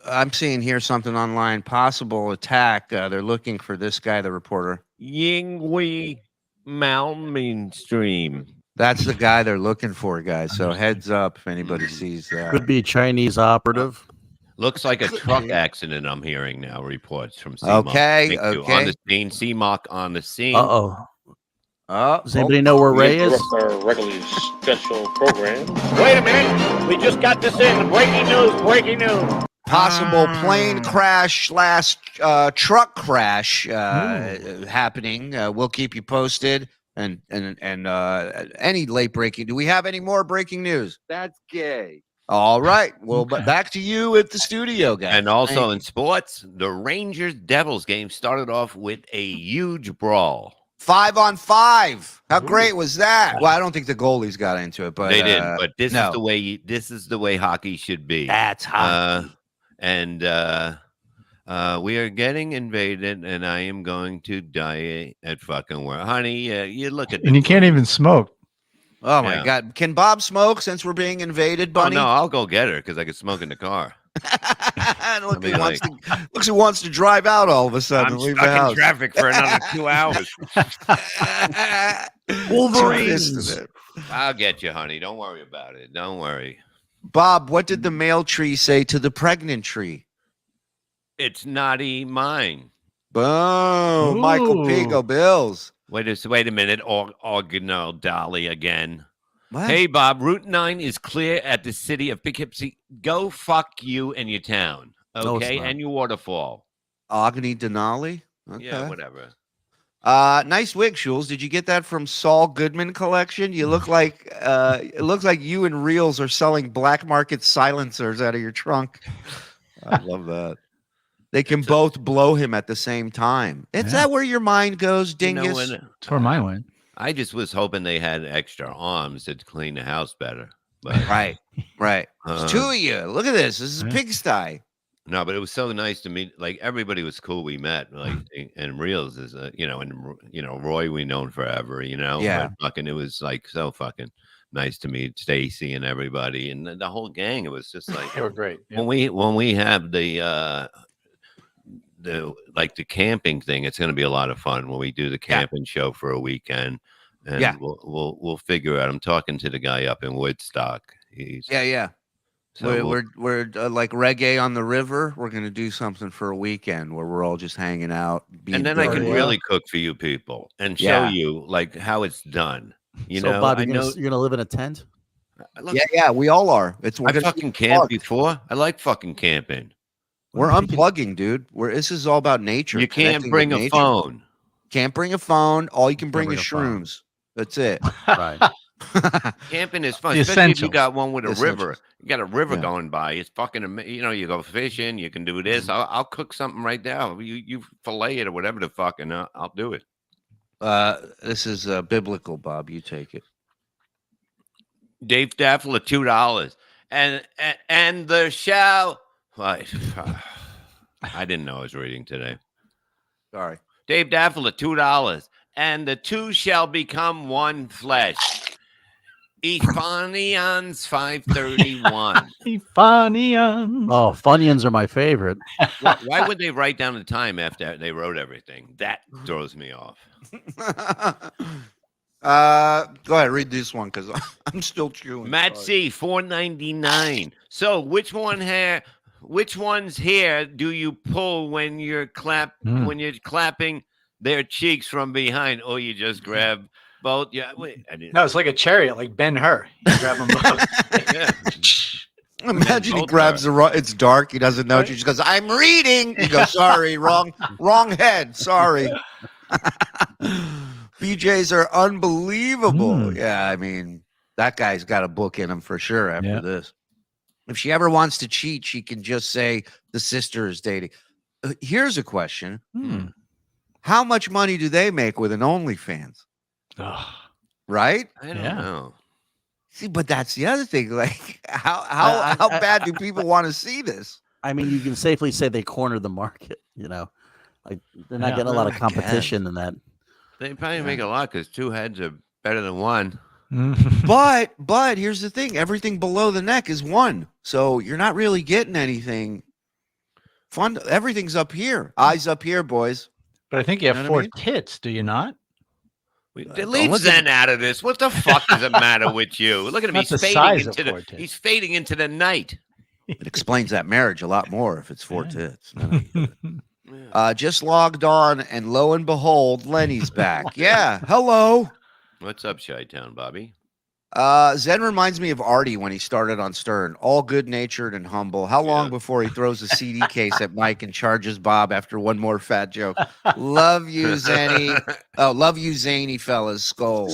I'm seeing here something online, possible attack. They're looking for this guy, the reporter. Yinghui Mainstream. That's the guy they're looking for, guys. So heads up if anybody sees that. Could be a Chinese operative. Looks like a truck accident. I'm hearing now reports from CMOC. Okay. On the scene, CMOC on the scene. Does anybody know where Ray is? Our regularly special program. Wait a minute. We just got this in. Breaking news. Breaking news. Possible plane crash / truck crash happening. We'll keep you posted. And any late breaking. Do we have any more breaking news? That's gay. All right. Well, but back to you at the studio, guys. And also in sports, the Rangers-Devils game started off with a huge brawl. 5-on-5. How great was that? Well, I don't think the goalies got into it, but they didn't. But this is the way. This is the way hockey should be. That's hockey. We are getting invaded, and I am going to die at fucking work, honey. You look at and you can't even smoke. Oh my God! Can Bob smoke since we're being invaded, Bunny? Oh, no, I'll go get her because I can smoke in the car. Look, who wants to drive out all of a sudden. I'm leave stuck the house. in traffic for another 2 hours. Wolverines. I'll get you, honey. Don't worry about it. Don't worry. Bob, what did the male tree say to the pregnant tree? It's naughty mine. Boom. Michael Pigo Bills. Wait a minute. Organelle Dolly again. What? Hey, Bob, Route 9 is clear at the city of Poughkeepsie. Go fuck you and your town, okay? And your waterfall. Agni Denali? Okay. Yeah, whatever. Nice wig, Shules. Did you get that from Saul Goodman collection? You look like it looks like you and Reels are selling black market silencers out of your trunk. I love that. They can both blow him at the same time. Is that where your mind goes, dingus? That's where mine went. I just was hoping they had extra arms to clean the house better. But right. There's two of you. Look at this. This is a pigsty. No, but it was so nice to meet. Like everybody was cool. We met. Like, and Reels is, Roy we known forever. Yeah. But fucking, it was like so fucking nice to meet Stacy and everybody and the whole gang. It was just like they were great. Yeah. When we have the camping thing, it's going to be a lot of fun when we do the camping show for a weekend, and we'll figure out. I'm talking to the guy up in Woodstock. So we're like reggae on the river. We're going to do something for a weekend where we're all just hanging out, and then I can really cook for you people and show you like how it's done. Bob, you're gonna live in a tent. We all are. I fucking camped before. I like fucking camping. We're unplugging, dude. This is all about nature. You can't bring a phone. Can't bring a phone. All you can bring is shrooms. That's it. Right. Camping is fun, especially if you got one with a river. You got a river going by. It's fucking, you go fishing. You can do this. I'll cook something right now. You fillet it or whatever the fuck, and I'll do it. This is biblical, Bob. You take it. Dave Daffler, $2, and the show. I didn't know I was reading today. Sorry. Dave Daffler, $2. And the two shall become one flesh. Ephonians 531. Ephonians. Oh, Funyuns are my favorite. Why would they write down the time after they wrote everything? That throws me off. Go ahead, read this one because I'm still chewing. Matt C, $4.99. So which one's hair do you pull when you're clapping their cheeks from behind, or you just grab both? Yeah, wait. No, it's like a chariot, like Ben-Hur. You grab them both. Imagine he grabs it's dark. He doesn't know. She just goes, "I'm reading." He goes, "Sorry, wrong head. Sorry." BJs are unbelievable. Yeah, I mean, that guy's got a book in him for sure after this. If she ever wants to cheat, she can just say the sister is dating. Here's a question. How much money do they make with an OnlyFans? Right? I don't know. See, but that's the other thing. Like, how bad do people want to see this? I mean, you can safely say they corner the market. Like they're not getting a lot of competition in that. They probably make a lot because two heads are better than one. But here's the thing: everything below the neck is one, so you're not really getting anything fun. Everything's up here, eyes up here, boys. But I think you have four tits, do you not? Leave Zen out of this. What the fuck is the matter with you? Look at him. He's fading into the night. It explains that marriage a lot more if it's four tits. Just logged on, and lo and behold, Lenny's back. Yeah, hello. What's up, Chi-Town, Bobby? Zen reminds me of Artie when he started on Stern. All good-natured and humble. How long before he throws a CD case at Mike and charges Bob after one more fat joke? Love you, Zenny. Oh, love you, zany fellas. Skull.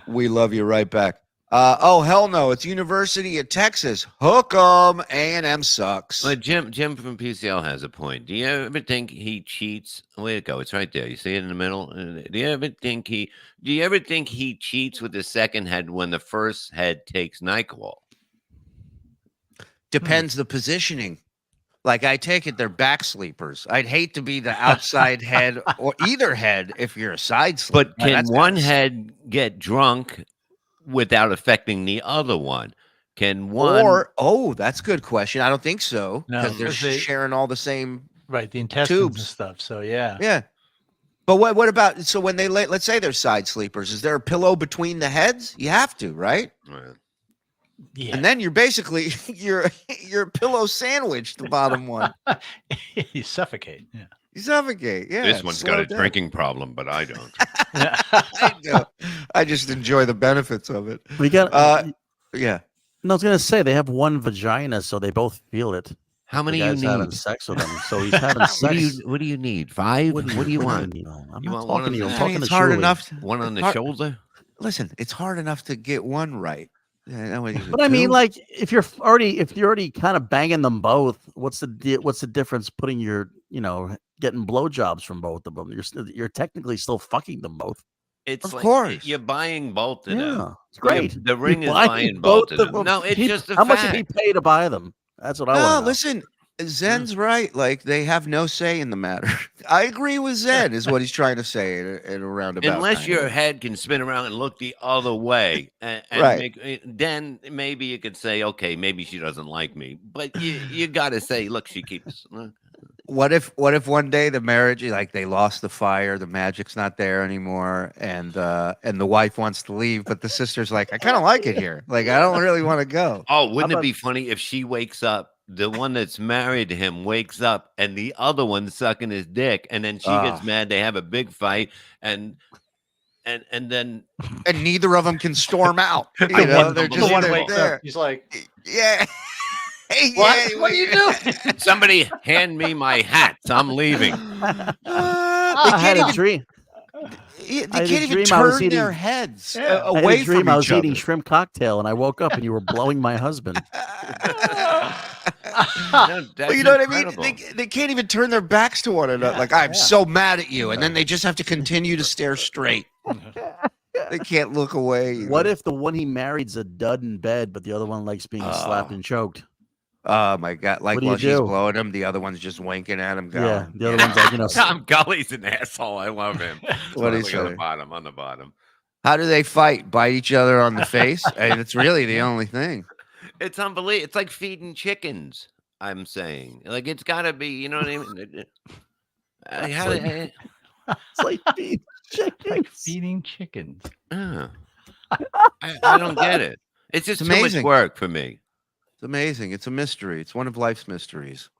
We love you right back. Oh hell no! It's University of Texas. Hook 'em. A&M sucks. But Jim from PCL has a point. Do you ever think he cheats? Way to go! It's right there. You see it in the middle. Do you ever think he cheats with the second head when the first head takes NyQuil? Depends the positioning. Like I take it they're back sleepers. I'd hate to be the outside head or either head if you're a side sleeper. But can one head get drunk without affecting the other one? Can one? That's a good question. I don't think so because they're sharing all the same the intestines tubes and stuff. So yeah. But what about when they let's say they're side sleepers? Is there a pillow between the heads? You have to, right? Right. Yeah. And then you're basically you're a pillow sandwich, the bottom one. You suffocate. Yeah. You suffocate. Yeah. This one's got a drinking problem, but I don't. I do. I just enjoy the benefits of it. We got yeah. No, I was gonna say they have one vagina, so they both feel it. How many the guy's you having need? sex with him, so he's having sex. What do you need? 5? What do you want? I'm You not want talking to you. I'm I talking mean, to it's hard Shuli. enough. One on the shoulder? Listen, it's hard enough to get one right. But I mean, like, if you're already kind of banging them both, what's the difference? Putting getting blowjobs from both of them. You're technically still fucking them both. It's of like course you're buying both of them. Yeah, it's great. The ring is buying both of them. No, it's just a how fact. much did he pay to buy them? That's what I want to know. Listen, Zen's right. Like they have no say in the matter. I agree with Zen, is what he's trying to say in a roundabout. Unless your head can spin around and look the other way, and then maybe you could say, okay, maybe she doesn't like me. But you got to say, look, she keeps. What if one day the marriage, like they lost the fire, the magic's not there anymore, and the wife wants to leave, but the sister's like, I kind of like it here. Like I don't really want to go. Oh, wouldn't it be funny if she wakes up? The one that's married to him wakes up and the other one's sucking his dick, and then she gets mad. They have a big fight, and then neither of them can storm out. You know, they're just there. He's like, yeah. Hey, what? What are you doing? Somebody hand me my hats. I'm leaving. I had a dream. They can't even turn their heads away from each other. I was eating shrimp cocktail, and I woke up, and you were blowing my husband. Well, you know what I mean? They can't even turn their backs to one another. Like, I'm so mad at you. And then they just have to continue to stare straight. They can't look away either. What if the one he married's a dud in bed, but the other one likes being slapped and choked? Oh, my God. Like, while she's blowing him, the other one's just winking at him. Going, yeah, the other one's like, Tom Gully's an asshole. I love him. What is on the bottom. How do they fight? Bite each other on the face? And it's really the only thing. It's unbelievable. It's like feeding chickens. I'm saying, like, it's got to be. You know what I mean? It's like feeding chickens. Like feeding chickens. I don't get it. It's just too much work for me. It's amazing. It's a mystery. It's one of life's mysteries.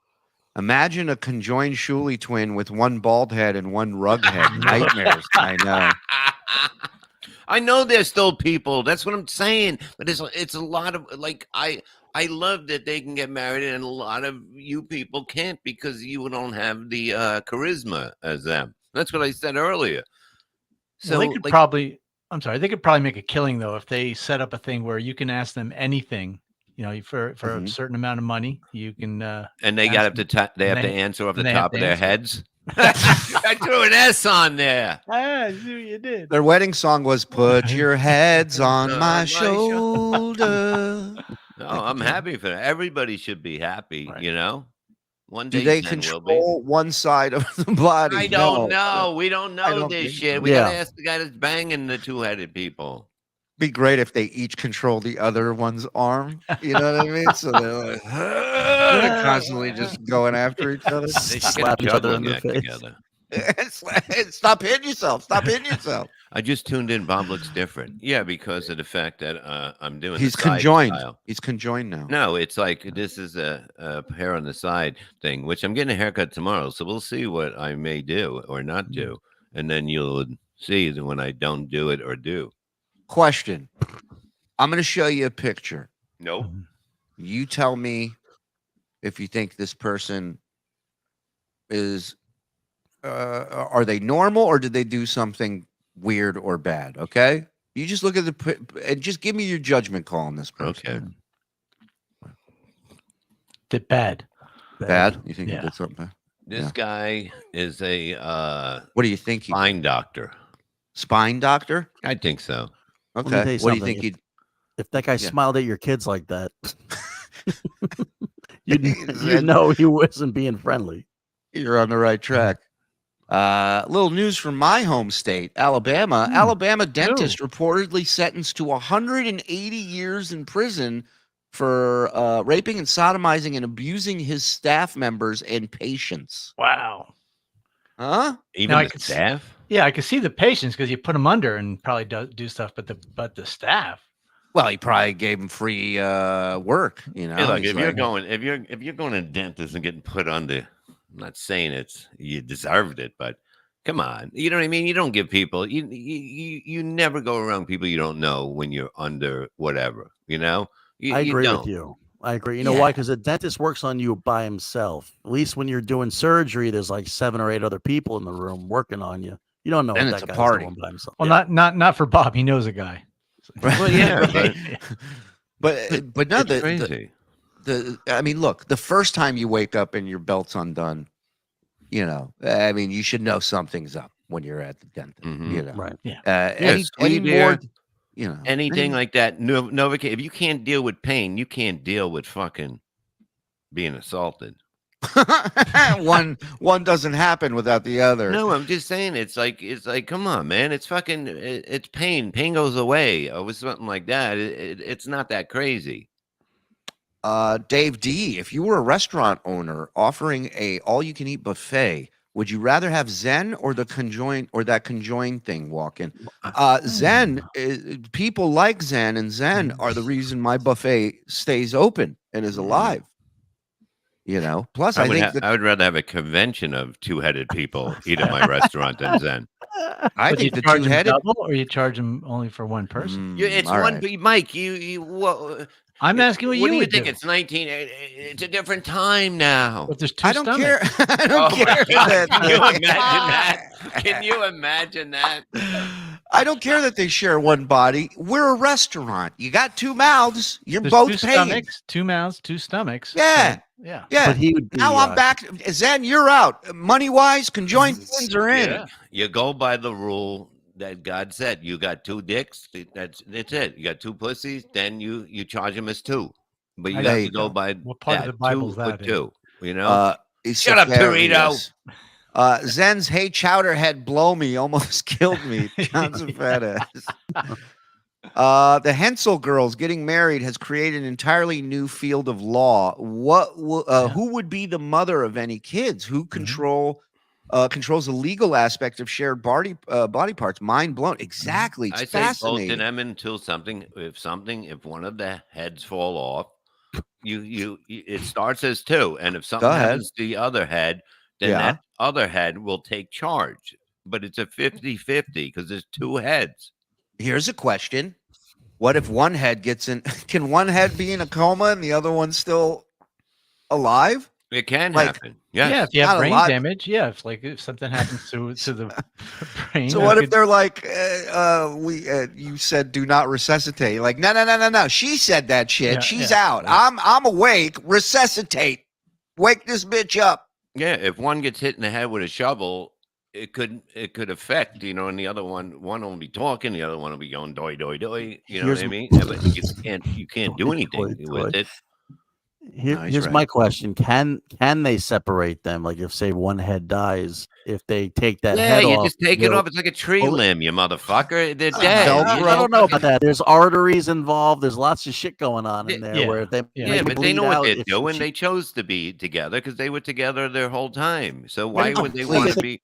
Imagine a conjoined Shuli twin with one bald head and one rug head. Nightmares. I know. I know there's still people. That's what I'm saying. But it's a lot of like I love that they can get married, and a lot of you people can't because you don't have the charisma as them. That's what I said earlier. So they could probably. I'm sorry. They could probably make a killing though if they set up a thing where you can ask them anything. You know, for a certain amount of money, you can. And they got they have to answer off the top of their heads. I threw an S on there. I see what you did. Their wedding song was "Put Your Heads on My Shoulder." No, I'm happy for that. Everybody should be happy, you know. One day do they control one side of the body? I don't know. We don't know this shit. We gotta ask the guy that's banging the two-headed people. Be great if they each control the other one's arm. You know what I mean? So they're like constantly just going after each other. They slap each other in the face. Stop hitting yourself. Stop hitting yourself. I just tuned in. Bob looks different. Yeah, because of the fact that I'm doing. He's conjoined. He's conjoined now. No, it's like this is a hair on the side thing, which I'm getting a haircut tomorrow. So we'll see what I may do or not do, and then you'll see when I don't do it or do. Question. I'm going to show you a picture. Nope. You tell me if you think this person is, are they normal or did they do something weird or bad? Okay. You just look at and just give me your judgment call on this person. Okay. Did bad. Bad? You think he did something bad? This guy is a what do you think? Spine doctor. Spine doctor? I think so. Okay. What do you think? If that guy smiled at your kids like that, you know he wasn't being friendly. You're on the right track. Little news from my home state, Alabama. Alabama dentist reportedly sentenced to 180 years in prison for raping and sodomizing and abusing his staff members and patients. Wow. Huh? Even the staff? Yeah, I could see the patients because you put them under and probably do stuff, but the staff. Well, he probably gave him free work. You know, Hey, look, if you're going to a dentist and getting put under, I'm not saying you deserved it, but come on, you know what I mean. You don't give people you never go around people you don't know when you're under whatever. You know. I agree with you. I agree. You know why? Because a dentist works on you by himself. At least when you're doing surgery, there's like 7 or 8 other people in the room working on you. You don't know And what it's that a guy's party. doing by himself. Well, not for Bob. He knows a guy. Well, yeah, but no, it's crazy. I mean, look, the first time you wake up and your belt's undone, you know, I mean, you should know something's up when you're at the dentist. You know, right? Yeah. Any more, you know, anything like that. Novocaine. If you can't deal with pain, you can't deal with fucking being assaulted. one doesn't happen without the other. No, I'm just saying it's like come on, man. It's fucking it's pain. Pain goes away. Or with something like that. It's not that crazy. Dave D, if you were a restaurant owner offering a all-you-can-eat buffet, would you rather have Zen or that conjoined thing walk in? Zen, people like Zen, and Zen are the reason my buffet stays open and is alive. You know, plus I would rather have a convention of 2-headed people eat at my restaurant than Zen. I think the 2-headed double, or you charge them only for one person. It's one. Right. Mike, you I'm asking what do you would think? Do. It's 19. It's a different time now. But there's 2 I don't stomachs. care. I don't care. Can you imagine that? Can you imagine that? I don't care that they share one body. We're a restaurant. You got 2 mouths. You're There's both 2 paying. stomachs, 2 mouths, 2 stomachs. Yeah. Yeah. Yeah. But he would be, now I'm back. Zen, you're out. Money wise, conjoined twins are in. Yeah. You go by the rule that God said. You got 2 dicks. That's it. You got 2 pussies. Then you charge them as 2. But you have to go by what part of the Bible's 2 that? for 2. You know. Shut up, Dorito. Zen's "Hey Chowderhead, blow me" almost killed me. Johnson fat ass. The Hensel girls getting married has created an entirely new field of law. Who would be the mother of any kids? Who controls the legal aspect of shared body parts? Mind blown. Exactly. It's fascinating. Both of them until if one of the heads fall off, it starts as 2, and if something happens to the other head, then that other head will take charge. But it's a 50-50 because there's 2 heads. Here's a question. What if one head gets in? Can one head be in a coma and the other one's still alive? It can happen. Yes. Yeah, if you have brain damage. Yeah, if something happens to the brain. So what if they're like, you said do not resuscitate? Like, no. She said that shit. She's out. Yeah. I'm awake. Resuscitate. Wake this bitch up. Yeah, if one gets hit in the head with a shovel, it could affect, and the other one will be talking, the other one will be going doi doi doi. You know what I mean? Yeah, but you can't do anything with it. Here's my question: Can they separate them? Like, if say one head dies, if they take that head off, just take it off. It's like a tree limb, you motherfucker. They're dead. I don't know about that. There's arteries involved. There's lots of shit going on in there. Where if they but they know what they're doing. They chose to be together because they were together their whole time. So why would they want to be?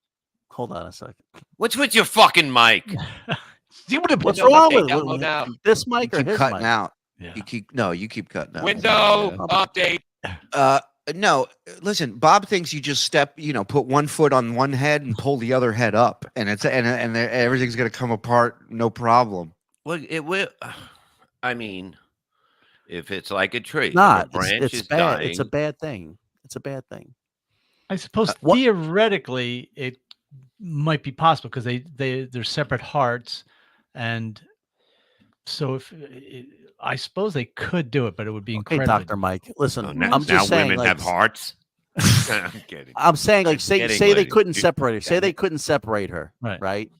Hold on a second. What's with your fucking mic? What's wrong with this mic or his cutting mic? out? Yeah. You keep cutting out. Window update. No, listen. Bob thinks you just put one foot on one head and pull the other head up, and everything's gonna come apart, no problem. Well, it will. I mean, if it's like a tree, it's bad. Dying, it's a bad thing. It's a bad thing. I suppose theoretically it might be possible because they're separate hearts, and So if I suppose they could do it, but it would be Hey, incredible. Dr. Mike, listen, now, I'm just saying, women like, have hearts. I'm kidding. I'm saying, like, say kidding, they lady. couldn't separate her. Say they couldn't separate her, Right. right?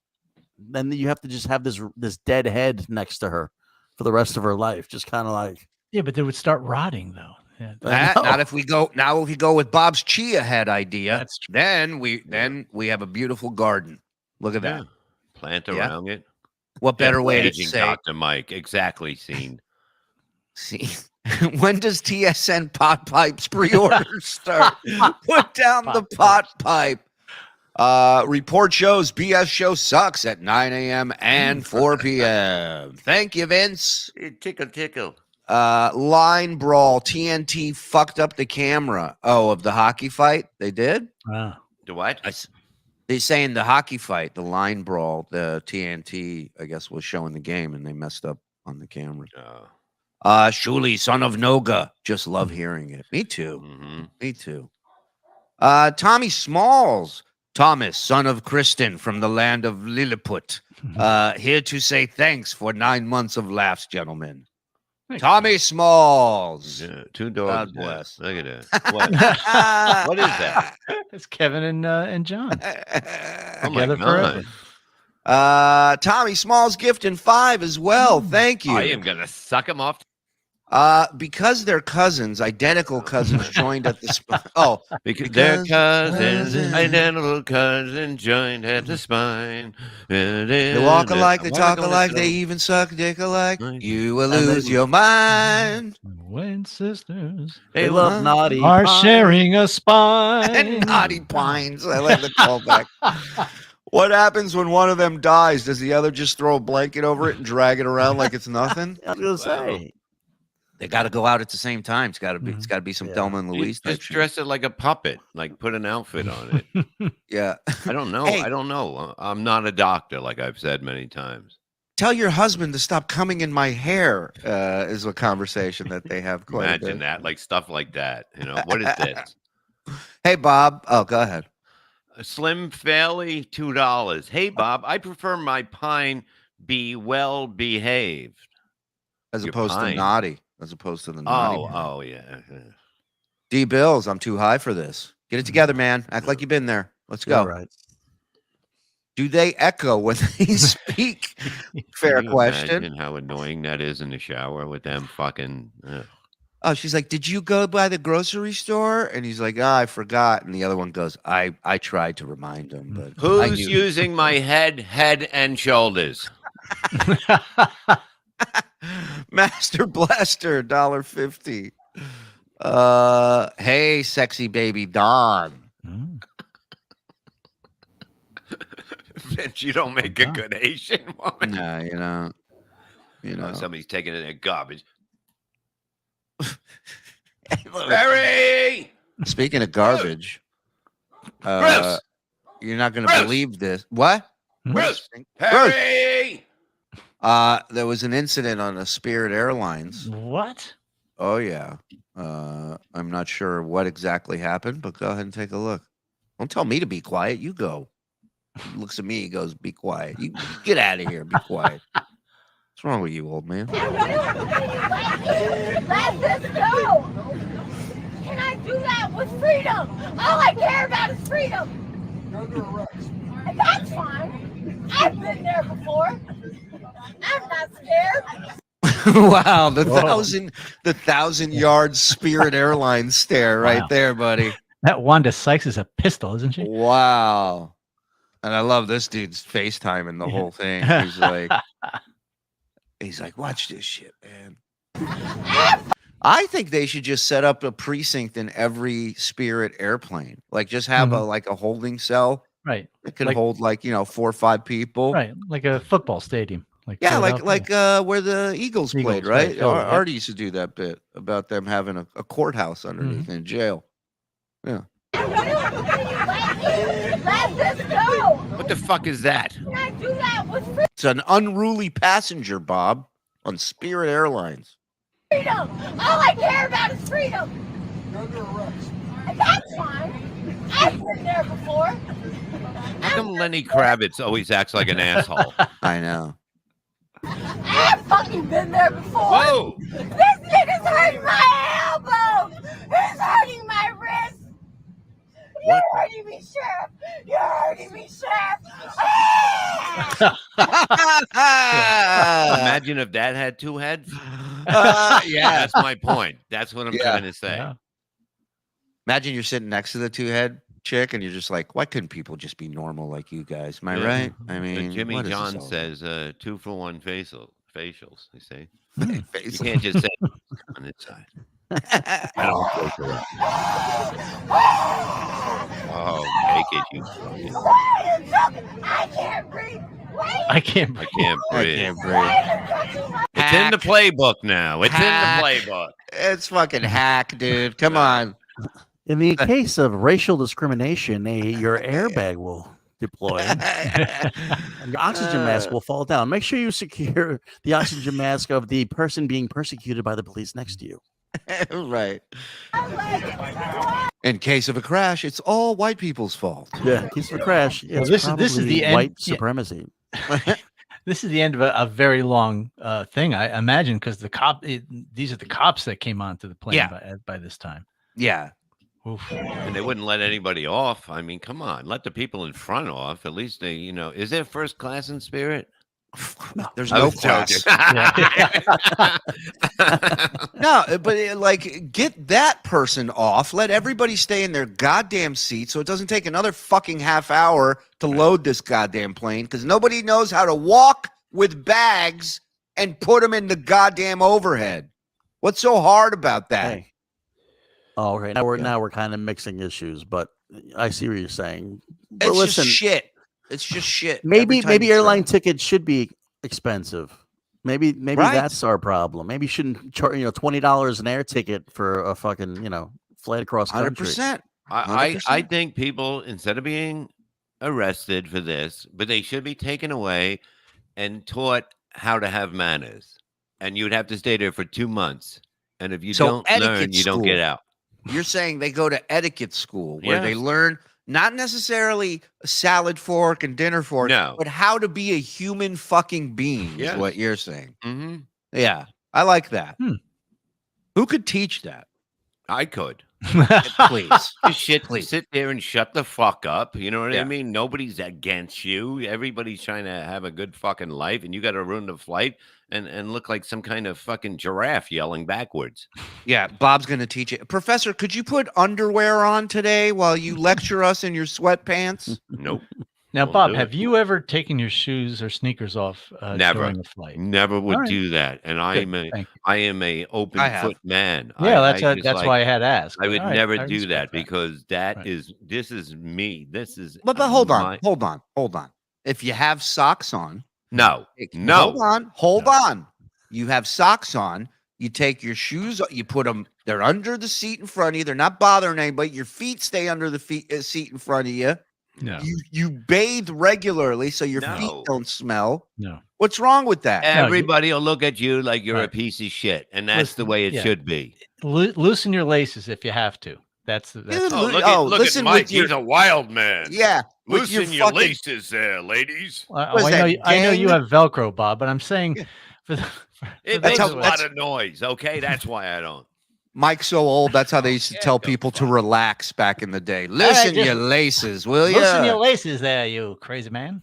Then you have to just have this dead head next to her for the rest of her life, just kind of like. Yeah, but they would start rotting though. Yeah. Not if we go now. If we go with Bob's chia head idea, then we have a beautiful garden. Look at that. Plant around it. What better way to Aging say? Dr. Mike? Exactly. Seen. See, when does TSN pot pipes pre-order start? Put down the pot pipe. Report shows BS show sucks at 9 a.m. and 4 p.m. Thank you, Vince. Tickle. Line brawl. TNT fucked up the camera. Oh, of the hockey fight? They did? Wow. The what? They're saying the hockey fight, the line brawl, the TNT, I guess, was showing the game, and they messed up on the camera. Shuli, son of Noga. Just love hearing it. Me too. Mm-hmm. Me too. Tommy Smalls. Thomas, son of Kristen from the land of Lilliput. Here to say thanks for 9 months of laughs, gentlemen. Tommy Smalls. Yeah, 2 dogs. God bless. Look at that. What? What is that? It's Kevin and John. Oh my Together God. forever. Tommy Smalls gifting 5 as well. Thank you. I am gonna suck him off. Because they're cousins, identical cousins joined at the because they're cousins, identical cousins joined at the spine. They walk alike, they talk alike, they even suck dick alike. You will lose your mind. When sisters They love naughty are pines. sharing a spine. And naughty pines. I like the callback. What happens when one of them dies? Does the other just throw a blanket over it and drag it around like it's nothing? I was gonna say. They got to go out at the same time. It's got to be some Thelma and Louise type Just shit. dress it like a puppet. Like put an outfit on it. Yeah. I don't know. Hey. I don't know. I'm not a doctor, like I've said many times. Tell your husband to stop coming in my hair is a conversation that they have quite a Imagine bit. that, like stuff like that. You know, what is this? Hey, Bob. Oh, go ahead. A Slim Fairly, $2. Hey, Bob, I prefer my pine be well behaved. As Your opposed to pine. naughty. As opposed to the naughty. Oh, yeah. D Bills, I'm too high for this. Get it together, man. Act like you've been there. Let's go. All right. Do they echo when they speak? Fair Can you question. Imagine how annoying that is in the shower with them fucking. Oh, she's like, did you go by the grocery store? And he's like, I forgot. And the other one goes, I tried to remind him, but I Who's knew." using my head and shoulders? Master Blaster, $1.50. Hey, sexy baby Don. Vince, you don't make a good Asian woman. No, you know. Somebody's taking in their garbage. Barry! Speaking of garbage, Bruce! you're not going to Bruce! believe this. What? Bruce! Harry! There was an incident on a Spirit Airlines. What? Oh, yeah. I'm not sure what exactly happened, but go ahead and take a look. Don't tell me to be quiet. You go. He looks at me. He goes, be quiet. You get out of here. Be quiet. What's wrong with you, old man? Let this go! Can I do that with freedom? All I care about is freedom. Go to arrest. That's fine. I've been there before. I'm not scared. Wow, the 1,000-yard Spirit Airlines stare right there, buddy. That Wanda Sykes is a pistol, isn't she? Wow. And I love this dude's FaceTiming the whole thing. He's like, watch this shit, man. I think they should just set up a precinct in every Spirit airplane. Like just have a holding cell. Right. It could hold 4 or 5 people. Right. Like a football stadium. Like where the Eagles played, right? played. Artie used to do that bit about them having a courthouse underneath in jail. Yeah. Let this go! What the fuck is that? Can I do that with freedom? It's an unruly passenger, Bob, on Spirit Airlines. All I care about is freedom. Go to arrest. That's fine. I've been there before. How come Lenny Kravitz always acts like an asshole? I know. I've fucking been there before. Whoa! This nigga's hurting my elbow. He's hurting my wrist. You're hurting me, Sheriff. You're hurting me, Sheriff. Imagine if that had two heads. Yeah, that's my point. That's what I'm trying to say. Yeah. Imagine you're sitting next to the two-head chick, and you're just like, why couldn't people just be normal like you guys? Am I right? I mean, Jimmy what is John this all says 2-for-1 facials. You see, about? you can't just say on this side. I don't go for that. Oh, take it, you. I can't breathe. I can't breathe. I can't breathe. I can't breathe. It's in the playbook now. It's in the playbook. It's fucking hack, dude. Come on. In the case of racial discrimination, your airbag will deploy. And your oxygen mask will fall down. Make sure you secure the oxygen mask of the person being persecuted by the police next to you. Right. In case of a crash, it's all white people's fault. Yeah, in case of a crash, Well, it's this is probably the end. white Yeah. supremacy. This is the end of a very long thing, I imagine, because these are the cops that came onto the plane by this time. Yeah. Oof. And they wouldn't let anybody off. I mean, come on, let the people in front off. At least they, is there first class in Spirit? There's I no was class. joking. No, but like, get that person off. Let everybody stay in their goddamn seat so it doesn't take another fucking half hour to load this goddamn plane, because nobody knows how to walk with bags and put them in the goddamn overhead. What's so hard about that? Hey. Oh, okay. Now we're kind of mixing issues, but I see what you're saying. But It's listen, just shit. It's just shit. maybe Every time you airline try. tickets should be expensive. Maybe Right. that's our problem. Maybe you shouldn't charge $20 an air ticket for a fucking flight across country. 100%. I think people, instead of being arrested for this, but they should be taken away and taught how to have manners. And you'd have to stay there for 2 months. And if you So don't learn, etiquette you don't get school. out. You're saying they go to etiquette school where they Yes. learn not necessarily a salad fork and dinner fork, No. but how to be a human fucking being Yes. is what you're saying. Mm-hmm. Yeah, I like that. Who could teach that? I could. Please. Just sit there and shut the fuck up. You know what Yeah. I mean? Nobody's against you. Everybody's trying to have a good fucking life, and you got to ruin the flight and look like some kind of fucking giraffe yelling backwards. Yeah, Bob's going to teach it. Professor, could you put underwear on today while you lecture us in your sweatpants? Nope. Now, Won't Bob, do have it. you ever taken your shoes or sneakers off Never. during a flight? Never would All right. do that. And Thank I am a open I have. foot man. Yeah, I that's just why I had asked. I would All right, never I do respect that because Right. this is me. This is But hold on, my- hold on. If you have socks on, No. Hold on. You have socks on. You take your shoes, you put them, they're under the seat in front of you. They're not bothering anybody. Your feet stay under the seat in front of you. No. You bathe regularly so your feet No. don't smell. No. What's wrong with that? Everybody will look at you like you're a Right. piece of shit, and that's the Listen, way it yeah. should be. Loosen your laces if you have to. That's Oh, look listen at Mike. with your- He's a wild man. Yeah. With Loosen your fucking- laces there, ladies. I Was that know you gang? have Velcro, Bob, but I'm saying for the, It That's makes how- a lot that's- of noise. Okay, that's why I don't. Mike's so old. That's how they used to tell people to relax back in the day. Listen just your laces, will you? loosen your laces there, you crazy man.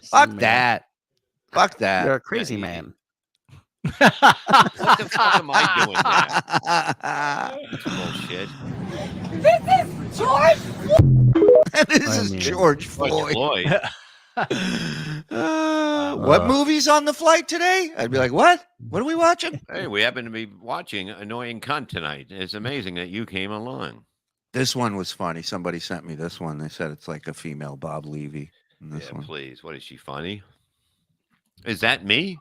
Fuck man. that. Fuck that. You're a crazy man. What the fuck am I doing there? That's bullshit. This is George. This is George Floyd. Floyd. What movie's on the flight today? I'd be like, what? What are we watching? Hey, we happen to be watching Annoying Cunt tonight. It's amazing that you came along. This one was funny. Somebody sent me this one. They said it's like a female Bob Levy. in This Yeah, one. please. What is she funny? Is that me?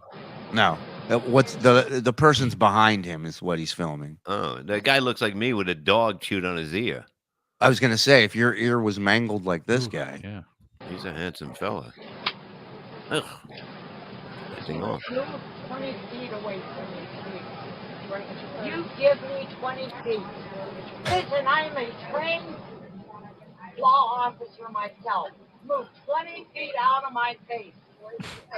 No. What's the person's behind him is what he's filming. Oh, that guy looks like me with a dog chewed on his ear. I was gonna say if your ear was mangled like this guy. Yeah. He's a handsome fella. Ugh. Anything wrong? Move 20 feet away from me, please. You give me 20 feet. Listen, I'm a trained law officer myself. Move 20 feet out of my face.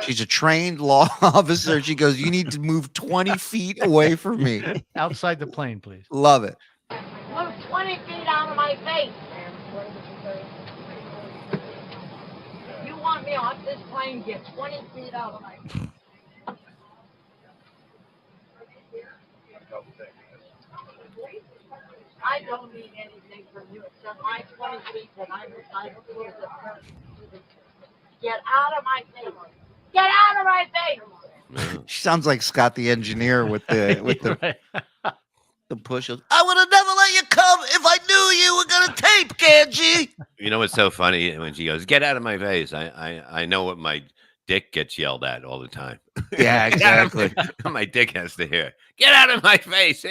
She's a trained law officer. She goes, you need to move 20 feet away from me. Outside the plane, please. Love it. Move 20 feet out of my face. You want me off this plane, get 20 feet out of my face. I don't need anything from you except my 20 feet that I'm entitled to as a person. Get out of my face. Get out of my face. She sounds like Scott the engineer with the Right. the push-ups. I would have never let you come if I knew you were gonna tape, Ganji. You know what's so funny when she goes, "Get out of my face." I know what my dick gets yelled at all the time. Yeah, exactly. My dick has to hear, "Get out of my face."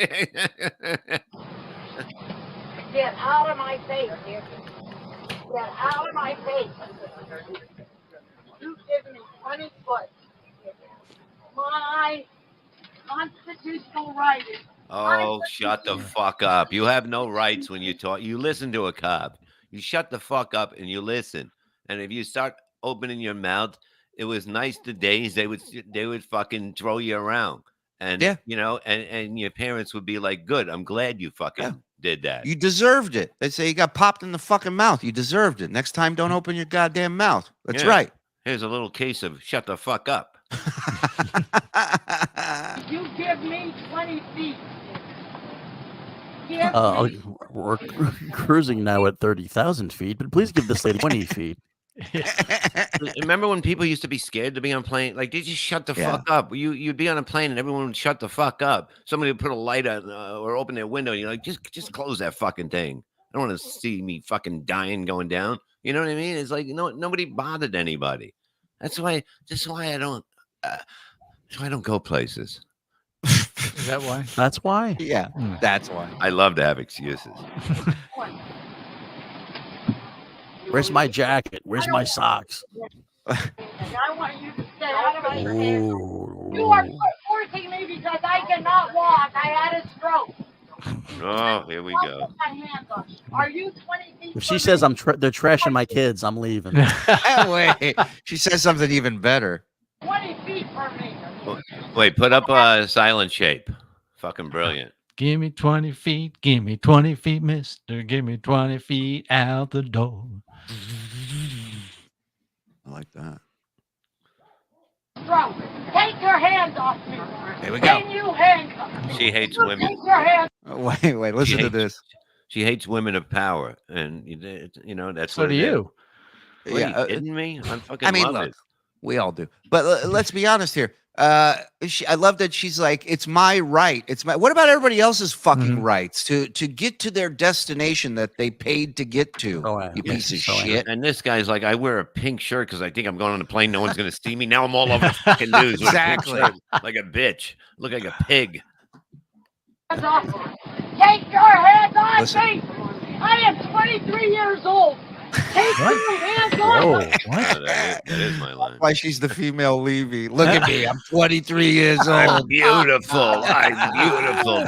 Get out of my face, dear. Get out of my face. You give me 20 foot. My constitutional right is. Oh, shut the fuck up. You have no rights when you talk. You listen to a cop. You shut the fuck up and you listen. And if you start opening your mouth, it was nice the days they would fucking throw you around. And you know, and your parents would be like, "Good, I'm glad you fucking did that. You deserved it." They say you got popped in the fucking mouth. You deserved it. Next time, don't open your goddamn mouth. That's right. Here's a little case of shut the fuck up. You give me 20 feet. We're cruising now at 30,000 feet, but please give this lady 20 feet. Remember when people used to be scared to be on plane? Like, they just shut the fuck up. You'd be on a plane and everyone would shut the fuck up. Somebody would put a light on or open their window and you're like, just close that fucking thing. I don't want to see me fucking dying going down. You know what I mean? It's like, nobody bothered anybody. That's why I don't go places. Is that why? That's why? Yeah, that's why. I love to have excuses. Where's my jacket? Where's my socks? I want you to stay out of my face. You are forcing me because I cannot walk. I had a stroke. Oh, here we go. Put my hands on. Are you 20 feet? If she says they're trashing my kids, I'm leaving. Wait, she says something even better. 20 feet for me. Wait, put up a silent shape. Fucking brilliant. Give me 20 feet. Give me 20 feet, mister. Give me 20 feet out the door. I like that. Bro, take your hands off me. Here we go. Can you handcuff me? She hates You women. Take your hands. Wait, listen to this. She hates women of power, and you know that's So what do it is. you. What, are you kidding me? I fucking I mean, love look, it. we all do. But let's be honest here. I love that she's like, it's my right. It's my. What about everybody else's fucking rights to get to their destination that they paid to get to? You piece of shit. And this guy's like, I wear a pink shirt because I think I'm going on a plane. No one's gonna see me. Now I'm all over the fucking news. With a pink Exactly. shirt, like a bitch. Look like a pig. Take your hands off Listen. me. I am 23 years old. Take your hands off me. Oh, that is my line. Why she's the female Levy. Look at me. I'm 23 years I'm old. beautiful. I'm beautiful.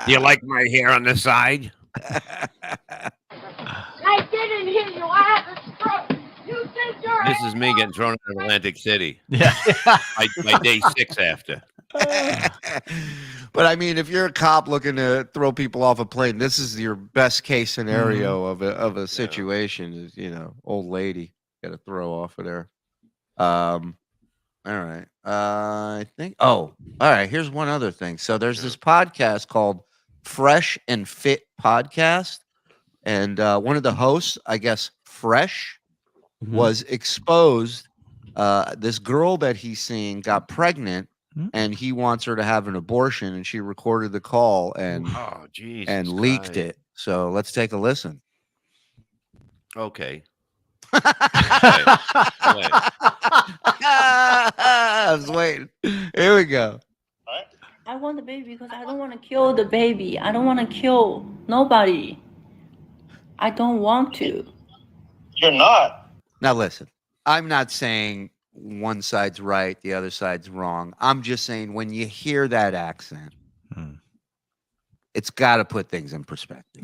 Do you like my hair on the side? I didn't hear you. I had a stroke. You take your This hands is me off getting thrown in Atlantic City. Yeah. My day 6 after. But I mean, if you're a cop looking to throw people off a plane, this is your best case scenario of a situation. Is, old lady got to throw off of there. All right. I think. Oh, all right. Here's one other thing. So there's this podcast called Fresh and Fit Podcast, and one of the hosts, I guess, Fresh, was exposed. This girl that he's seeing got pregnant. And he wants her to have an abortion, and she recorded the call and leaked it. So let's take a listen. Okay. I was waiting. Here we go. I want the baby because I don't want to kill the baby. I don't want to kill nobody. I don't want to. You're not. Now listen, I'm not saying one side's right, the other side's wrong. I'm just saying when you hear that accent, it's got to put things in perspective.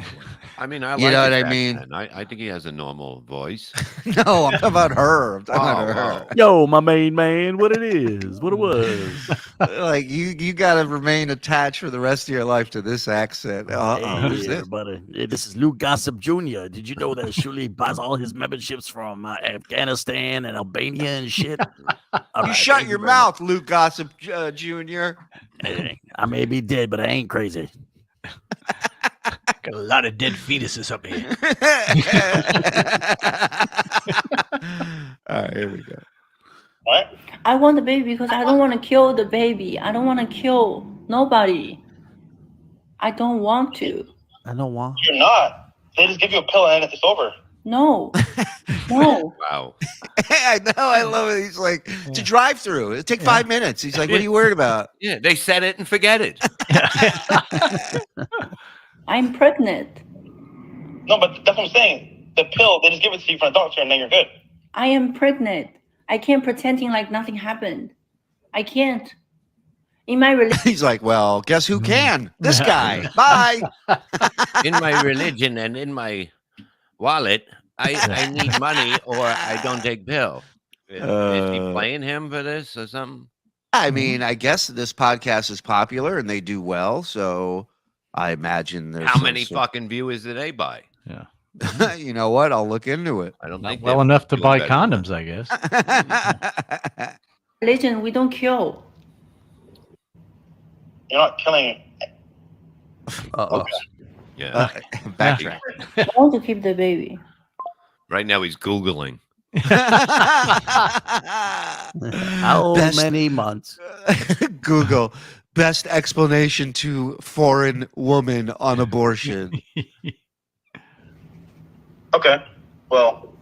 I mean, I You like know his what I mean? accent. I think he has a normal voice. No, I'm talking about her. I'm talking about her. Yo, my main man, what it is, what it was. Like you got to remain attached for the rest of your life to this accent. Who's Hey, this? buddy. Hey, this is Luke Gossip Jr. Did you know that Shuli buys all his memberships from Afghanistan and Albania and shit? You shut your mouth, Luke Gossip Jr. Hey, I may be dead, but I ain't crazy. Got a lot of dead fetuses up here. All right, here we go. What? I want the baby because I don't want to kill the baby. I don't want to kill nobody. I don't want to. I don't want. You're not. They just give you a pill and it's over. No. No. Wow. I know. I love it. He's like, it's a drive through. It'll take 5 minutes. He's like, what are you worried about? Yeah, they said it and forget it. I'm pregnant. No, but that's what I'm saying. The pill, they just give it to you from the doctor and then you're good. I am pregnant. I can't pretending like nothing happened. I can't. In my religion. He's like, well, guess who can? This guy. Bye. In my religion and in my wallet, I need money or I don't take pill. Is he playing him for this or something? I mean, I guess this podcast is popular and they do well, so I imagine there's How many fucking viewers do they buy? Yeah. You know what? I'll look into it. I don't Not think well they're enough to doing buy better. condoms, I guess. Religion, we don't kill. You're not killing. Uh-oh. Yeah. Backtrack. I want to keep the baby. Right now he's Googling. How many months? Google best explanation to foreign woman on abortion. Okay. Well,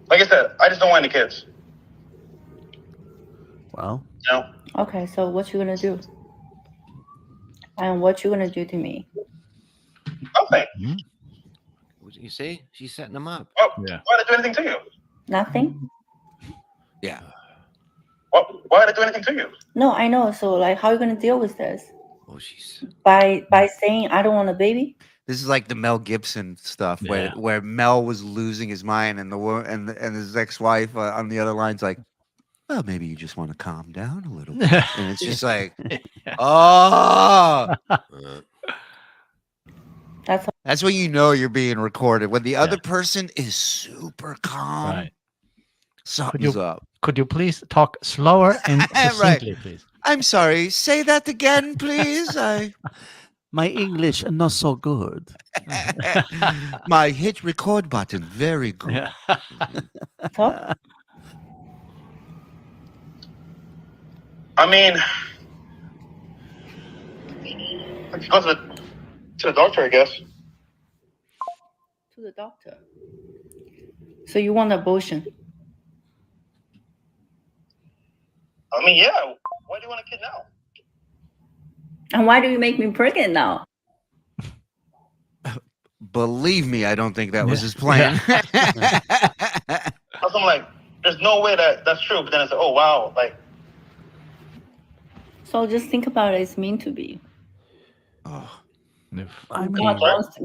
like I said, I just don't want any kids. Well, You know? Okay, so what you gonna do? And what you gonna do to me? Nothing. You see? She's setting him up. Oh, Yeah. why did I do anything to you? Nothing? Yeah. Why did I do anything to you? No, I know. So like how are you gonna deal with this? Oh, she's By saying I don't want a baby? This is like the Mel Gibson stuff where Mel was losing his mind and and his ex-wife on the other line's like, well, maybe you just want to calm down a little bit. And it's just like, oh. That's when you know you're being recorded. When the other person is super calm. Right. Something's up. Could you please talk slower and succinctly, please? I'm sorry. Say that again, please. my English not so good. My hit record button, very good. I mean, if you go to the doctor, I guess. To the doctor. So you want abortion? I mean, yeah. Why do you want a kid now? And why do you make me pregnant now? Believe me, I don't think that was his plan. I'm like, there's no way that's true. But then it's like, oh wow, like. So just think about it. It's meant to be. Oh.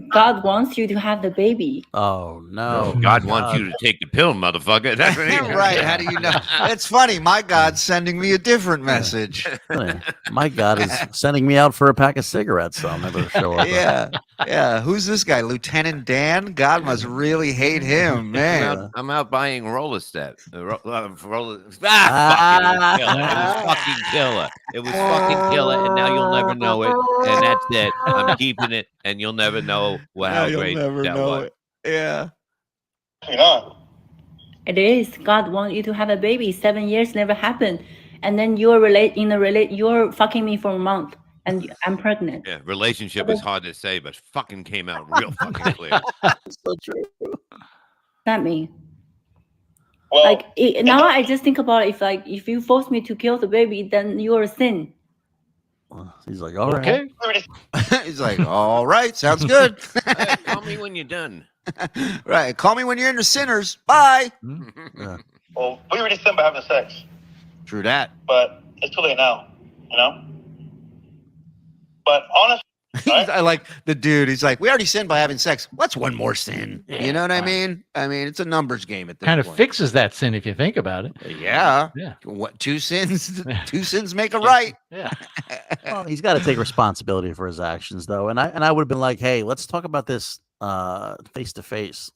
God wants you to have the baby. Oh no! God wants you to take the pill, motherfucker. That's what right? How do you know? It's funny. My God's sending me a different message. My God is sending me out for a pack of cigarettes, so I'll never show up. Yeah. Who's this guy, Lieutenant Dan? God must really hate him, man. I'm out buying roller steps. It was fucking killer. It was fucking killer, and now you'll never know it. And that's it. I'm keeping it, and you'll never know how great that was. Yeah. You're not. It is. God wants you to have a baby. 7 years never happened, and then you're fucking me for a month, and I'm pregnant. Yeah, relationship is hard to say, but fucking came out real fucking clear. So true. Not me. Well, now I just think about it, if you force me to kill the baby, then you're a sin. He's like, all right. Okay. He's like, all right, sounds good. Hey, call me when you're done. Right, call me when you're into sinners. Bye. Yeah. well, we already sinned by having sex, True that. but it's too late now. You know. But honestly, I like the dude. He's like, we already sinned by having sex. What's one more sin? You know what I mean? I mean, it's a numbers game at this Kind of point. fixes that sin if you think about it. Yeah. Yeah. What two sins? Two sins make a right. Yeah. Well, he's got to take responsibility for his actions, though. And I would have been like, hey, let's talk about this face to face.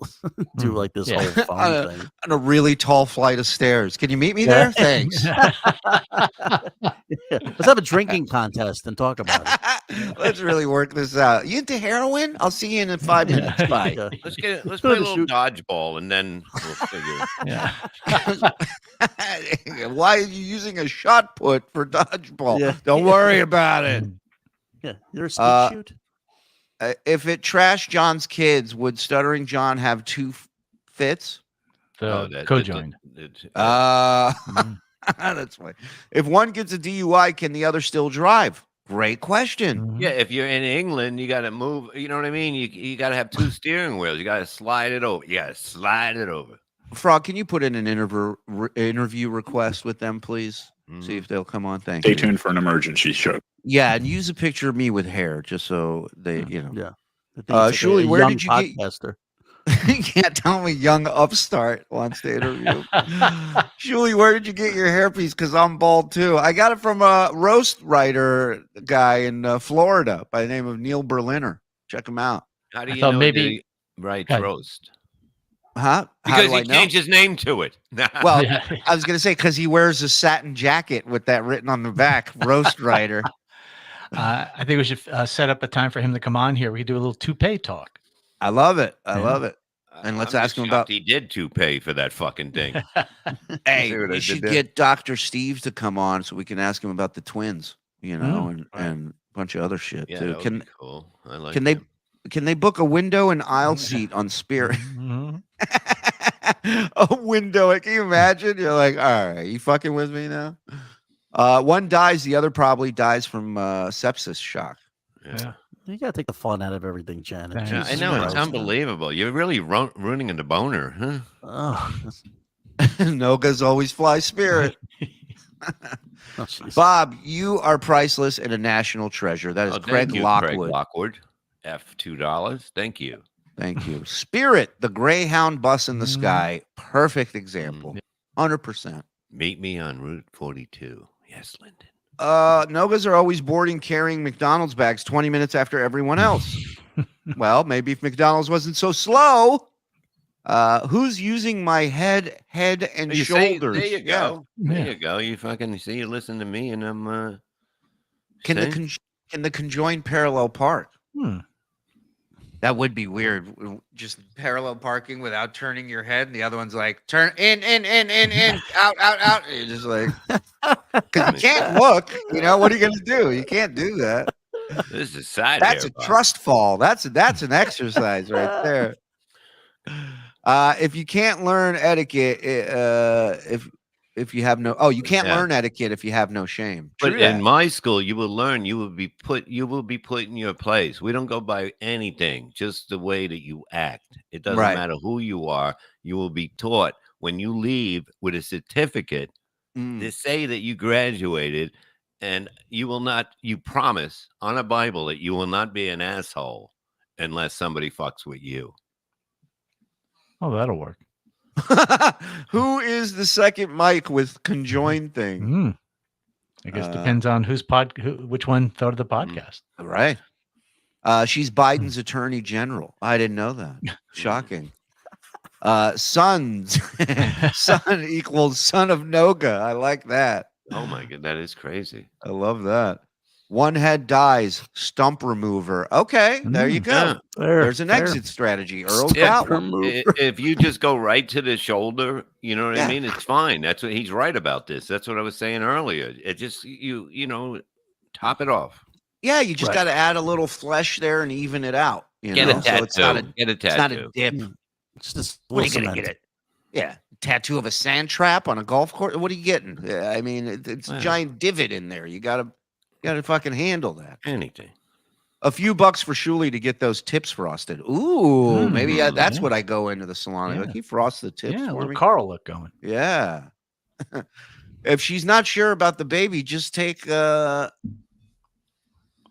Do like this whole phone thing on a really tall flight of stairs. Can you meet me there? Thanks. Let's have a drinking contest and talk about it. Let's really work this out. You into heroin? I'll see you in 5 minutes. Bye. Let's play a little dodgeball and then we'll figure. Yeah. Why are you using a shot put for dodgeball? Yeah. Don't worry about it. Yeah, you're a skeet shoot. If it trashed John's kids, would Stuttering John have two fits? Conjoined. That's why. If one gets a DUI, can the other still drive? Great question. Yeah, if you're in England, you got to move. You know what I mean? You got to have two steering wheels. You got to slide it over. You got to slide it over. Frog, can you put in an interview request with them, please? See if they'll come on. Thank you. Stay tuned for an emergency show. Yeah, and use a picture of me with hair, just so they, you know. Yeah. Shuli, where did you podcaster. You can't tell me young upstart wants to interview. Shuli, where did you get your hairpiece? Because I'm bald too. I got it from a roast writer guy in Florida by the name of Neil Berliner. Check him out. How do you know maybe right roast? Huh? Because he changed his name to it. Well, I was going to say because he wears a satin jacket with that written on the back, roast writer. I think we should set up a time for him to come on here. We could do a little toupee talk. I love it. I love it. And let's ask him about. He did toupee for that fucking thing. Hey, we should get Dr. Steve to come on so we can ask him about the twins, you know, and a bunch of other shit Yeah, too. that would be cool. I like. Can they book a window and aisle seat on Spirit? A window. Can you imagine? You're like, all right, you fucking with me now? One dies, the other probably dies from sepsis shock. Yeah. You gotta take the fun out of everything, Jen. Yeah, I know, it's unbelievable. You're really ruining the boner, huh? Oh. Noga's always fly Spirit. Bob, you are priceless and a national treasure. That is Craig Lockwood. Craig Lockwood. $2. Thank you. Thank you. Spirit, the Greyhound bus in the sky. Perfect example. 100%. Meet me on Route 42. Yes, Lyndon. Nogas are always boarding carrying McDonald's bags 20 minutes after everyone else. Well, maybe if McDonald's wasn't so slow. Who's using my head and shoulders? There you go. Yeah. There you go. You fucking see, you listen to me and I'm Can the conjoined parallel park? That would be weird. Just parallel parking without turning your head, and the other one's like, turn in, out. And you're just like, because you can't look. You know, what are you going to do? You can't do that. This is side. That's a trust fall. That's an exercise right there. If you can't learn etiquette, if you have no, you can't learn etiquette if you have no shame. But in my school, you will learn. You will be put in your place. We don't go by anything, just the way that you act. It doesn't matter who you are. You will be taught when you leave with a certificate to say that you graduated, and you will not. You promise on a Bible that you will not be an asshole unless somebody fucks with you. Oh, that'll work. Who is the second mic with conjoined thing? I guess depends on which one thought of the podcast. Right. She's Biden's attorney general. I didn't know that. Shocking. Son equals son of Noga. I like that. Oh my god, that is crazy. I love that. One head dies, stump remover. Okay, there you go. Yeah. There's an exit strategy. Earl's got one. If you just go right to the shoulder, you know what I mean? It's fine. That's what he's right about this. That's what I was saying earlier. It just you know, top it off. Yeah, you just got to add a little flesh there and even it out. You Get know? a tattoo. So it's not a dip. It's just what are you gonna get it? Yeah, tattoo of a sand trap on a golf course. What are you getting? I mean, it's a giant divot in there. You gotta fucking handle that. Anything. A few bucks for Shuli to get those tips frosted. Ooh, maybe that's what I go into the salon. Like, he frosts the tips for me. Carl look going. Yeah. If she's not sure about the baby, just take half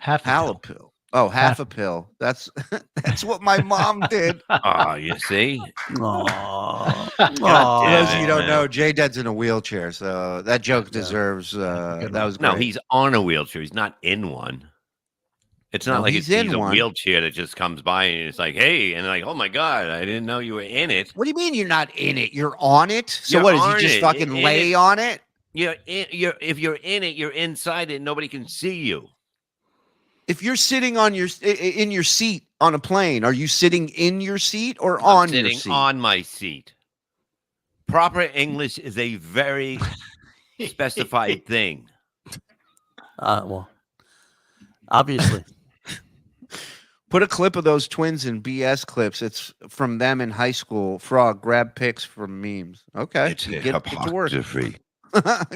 a pill. Oh, half a pill. That's what my mom did. Oh, you see? Aww. God For damn those of you it, who don't man. know, J-Dad's in a wheelchair, so that joke deserves. That was great. No, he's on a wheelchair. He's not in one. It's not No, like he's he's in a one. wheelchair that just comes by and it's like, hey, and like, oh my God, I didn't know you were in it. What do you mean you're not in it? You're on it. So You're what? Does on he just it. fucking In lay it. on it? If you're in it, you're inside it. Nobody can see you. If you're sitting on in your seat on a plane, are you sitting in your seat or I'm on your sitting seat? on my seat. Proper English is a very specified thing. Well, obviously. Put a clip of those twins in BS clips. It's from them in high school. Frog, grab pics from memes. Okay. It's Get to work. hypocrisy.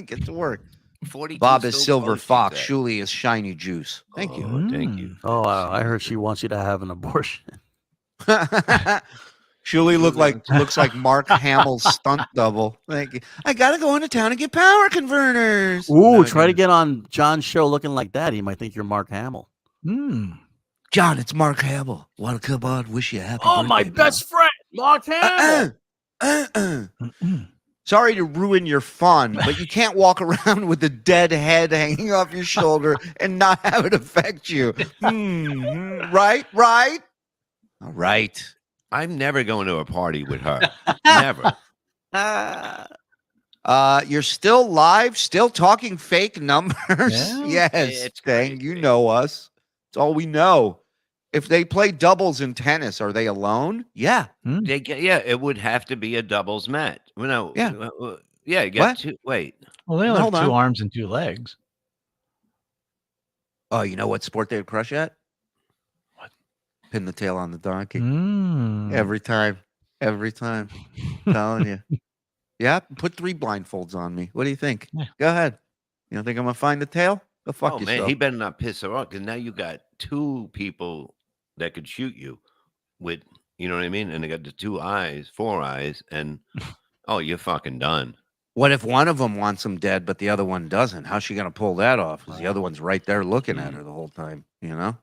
Get to work. 42 Bob is still silver close, she fox. said. Shuli is shiny juice. Thank you. Oh, thank you. Oh, I heard she wants you to have an abortion. Shuli looks like Mark Hamill's stunt double. Thank you. I gotta go into town and get power converters. Ooh, try to get on John's show looking like that. He might think you're Mark Hamill. John, it's Mark Hamill. Want to come on? Wish you a happy Oh, my birthday, pal. best friend, Mark Hamill. Sorry to ruin your fun, but you can't walk around with a dead head hanging off your shoulder and not have it affect you. Right? All right. I'm never going to a party with her. Never. You're still live, still talking fake numbers. Yeah. Yes, It's dang, you know us. It's all we know. If they play doubles in tennis, are they alone? Yeah. It would have to be a doubles match. Well, no, Yeah. You got What? two. Wait. Well, they only Hold have two on. arms and two legs. Oh, you know what sport they would crush at? What? Pin the tail on the donkey. Every time. Telling you. Yeah, put 3 blindfolds on me. What do you think? Yeah. Go ahead. You don't think I'm gonna find the tail? Go fuck Oh yourself. man, he better not piss her off because now you got 2 people that could shoot you with, you know what I mean? And they got the 4 eyes, and oh, you're fucking done. What if one of them wants him dead, but the other one doesn't? How's she gonna pull that off? Because the other one's right there looking at her the whole time. You know.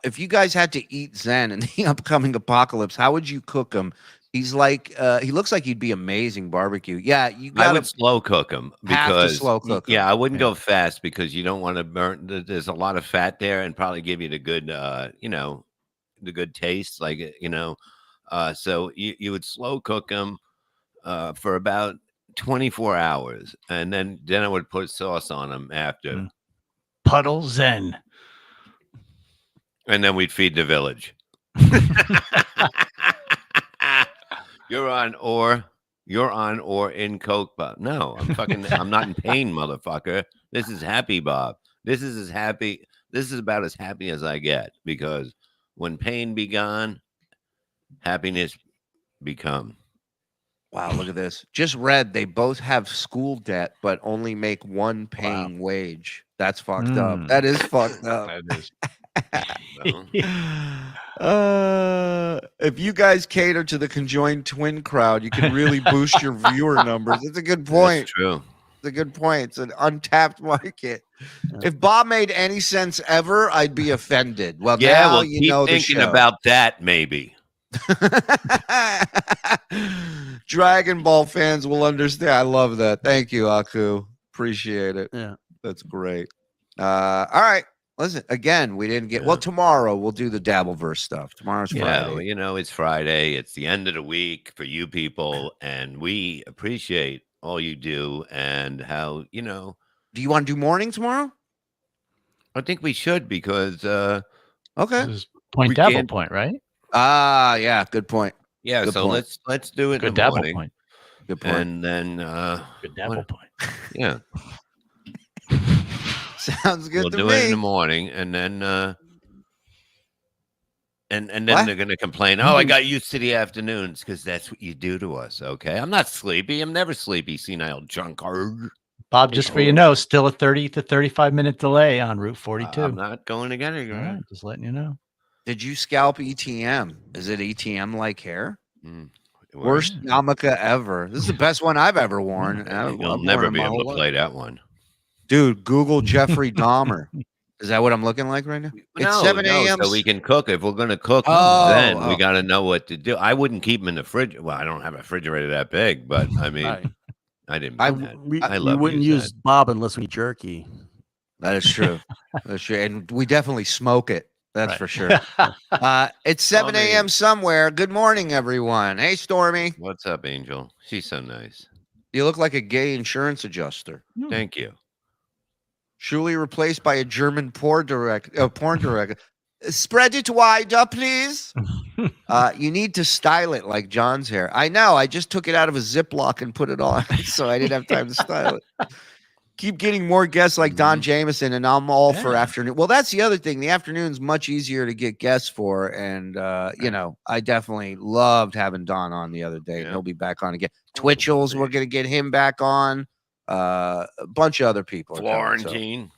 If you guys had to eat Zen in the upcoming apocalypse, how would you cook him? He's like, he looks like he'd be amazing barbecue. Yeah, you I got would slow cook them have to because slow cook 'em. Yeah, I wouldn't go fast because you don't want to burn. There's a lot of fat there, and probably give you the good, the good taste. Like so you would slow cook them for about 24 hours, and then I would put sauce on them after. Puddle Zen. And then we'd feed the village. You're on or in Coke, Bob. No, I'm not in pain, motherfucker. This is happy, Bob. This is about as happy as I get, because when pain be gone, happiness become. Wow, look at this. Just read they both have school debt, but only make one paying wage. That's fucked up. That is fucked up. That is. If you guys cater to the conjoined twin crowd, you can really boost your viewer numbers. It's a good point. That's true. It's a good point. It's an untapped market. If Bob made any sense ever, I'd be offended. Well, Yeah, now well, you keep know the thinking show. about that, maybe. Dragon Ball fans will understand. I love that. Thank you, Aku. Appreciate it. Yeah, that's great. All right. Listen, again, we didn't get well. Tomorrow we'll do the Dabbleverse stuff. Tomorrow's Friday. Yeah, well, it's Friday. It's the end of the week for you people, and we appreciate all you do and how, Do you want to do morning tomorrow? I think we should, because okay. This is point We double can't- point, right? Ah, yeah, good point. yeah. Good So point. let's do it Good in the double morning, point. Good point. and then Good double point. yeah, Sounds good we'll to do me. it in the morning, and then and then What? they're gonna complain. Oh, I got used to the afternoons because that's what you do to us. Okay, I'm not sleepy. I'm never sleepy. Senile drunkard. Bob, just for you know, still a 30 to 35-minute delay on Route 42. I'm not going to get it. All right, just letting you know. Did you scalp ETM? Is it ETM like hair? Mm. Worst yarmulke ever. This is the best one I've ever worn. You'll never be able to play that one. Dude, Google Jeffrey Dahmer. Is that what I'm looking like right now? It's No, 7 a.m. so we can cook. If we're going to cook, then we got to know what to do. I wouldn't keep them in the fridge. Well, I don't have a refrigerator that big, but I mean, Right. I didn't mean that. We love wouldn't you, use Bob unless we jerky. That is true. That's true. And we definitely smoke it. That's for sure. It's 7 a.m. somewhere. Good morning, everyone. Hey, Stormy. What's up, Angel? She's so nice. You look like a gay insurance adjuster. Thank you. Shuli replaced by a German porn director. Spread it wider, please. You need to style it like John's hair. I know. I just took it out of a Ziploc and put it on, so I didn't have time to style it. Keep getting more guests like Don Jameson, and I'm all for afternoon. Well, that's the other thing. The afternoon's much easier to get guests for, and you know, I definitely loved having Don on the other day. And he'll be back on again. Twitchell's, we're gonna get him back on. A bunch of other people. Florentine.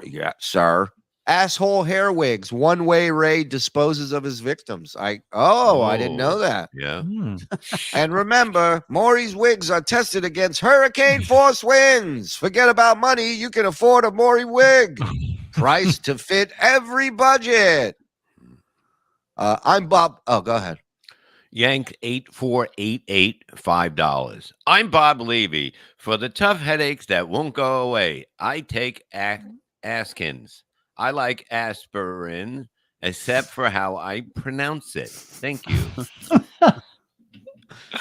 Yeah, sir. Asshole hair wigs. One way Ray disposes of his victims. I didn't know that. Yeah. And remember, Maury's wigs are tested against hurricane force winds. Forget about money. You can afford a Maury wig. Price to fit every budget. I'm Bob. Oh, go ahead. Yank 8488 $5. I'm Bob Levy. For the tough headaches that won't go away, I take Askins. I like aspirin, except for how I pronounce it. Thank you.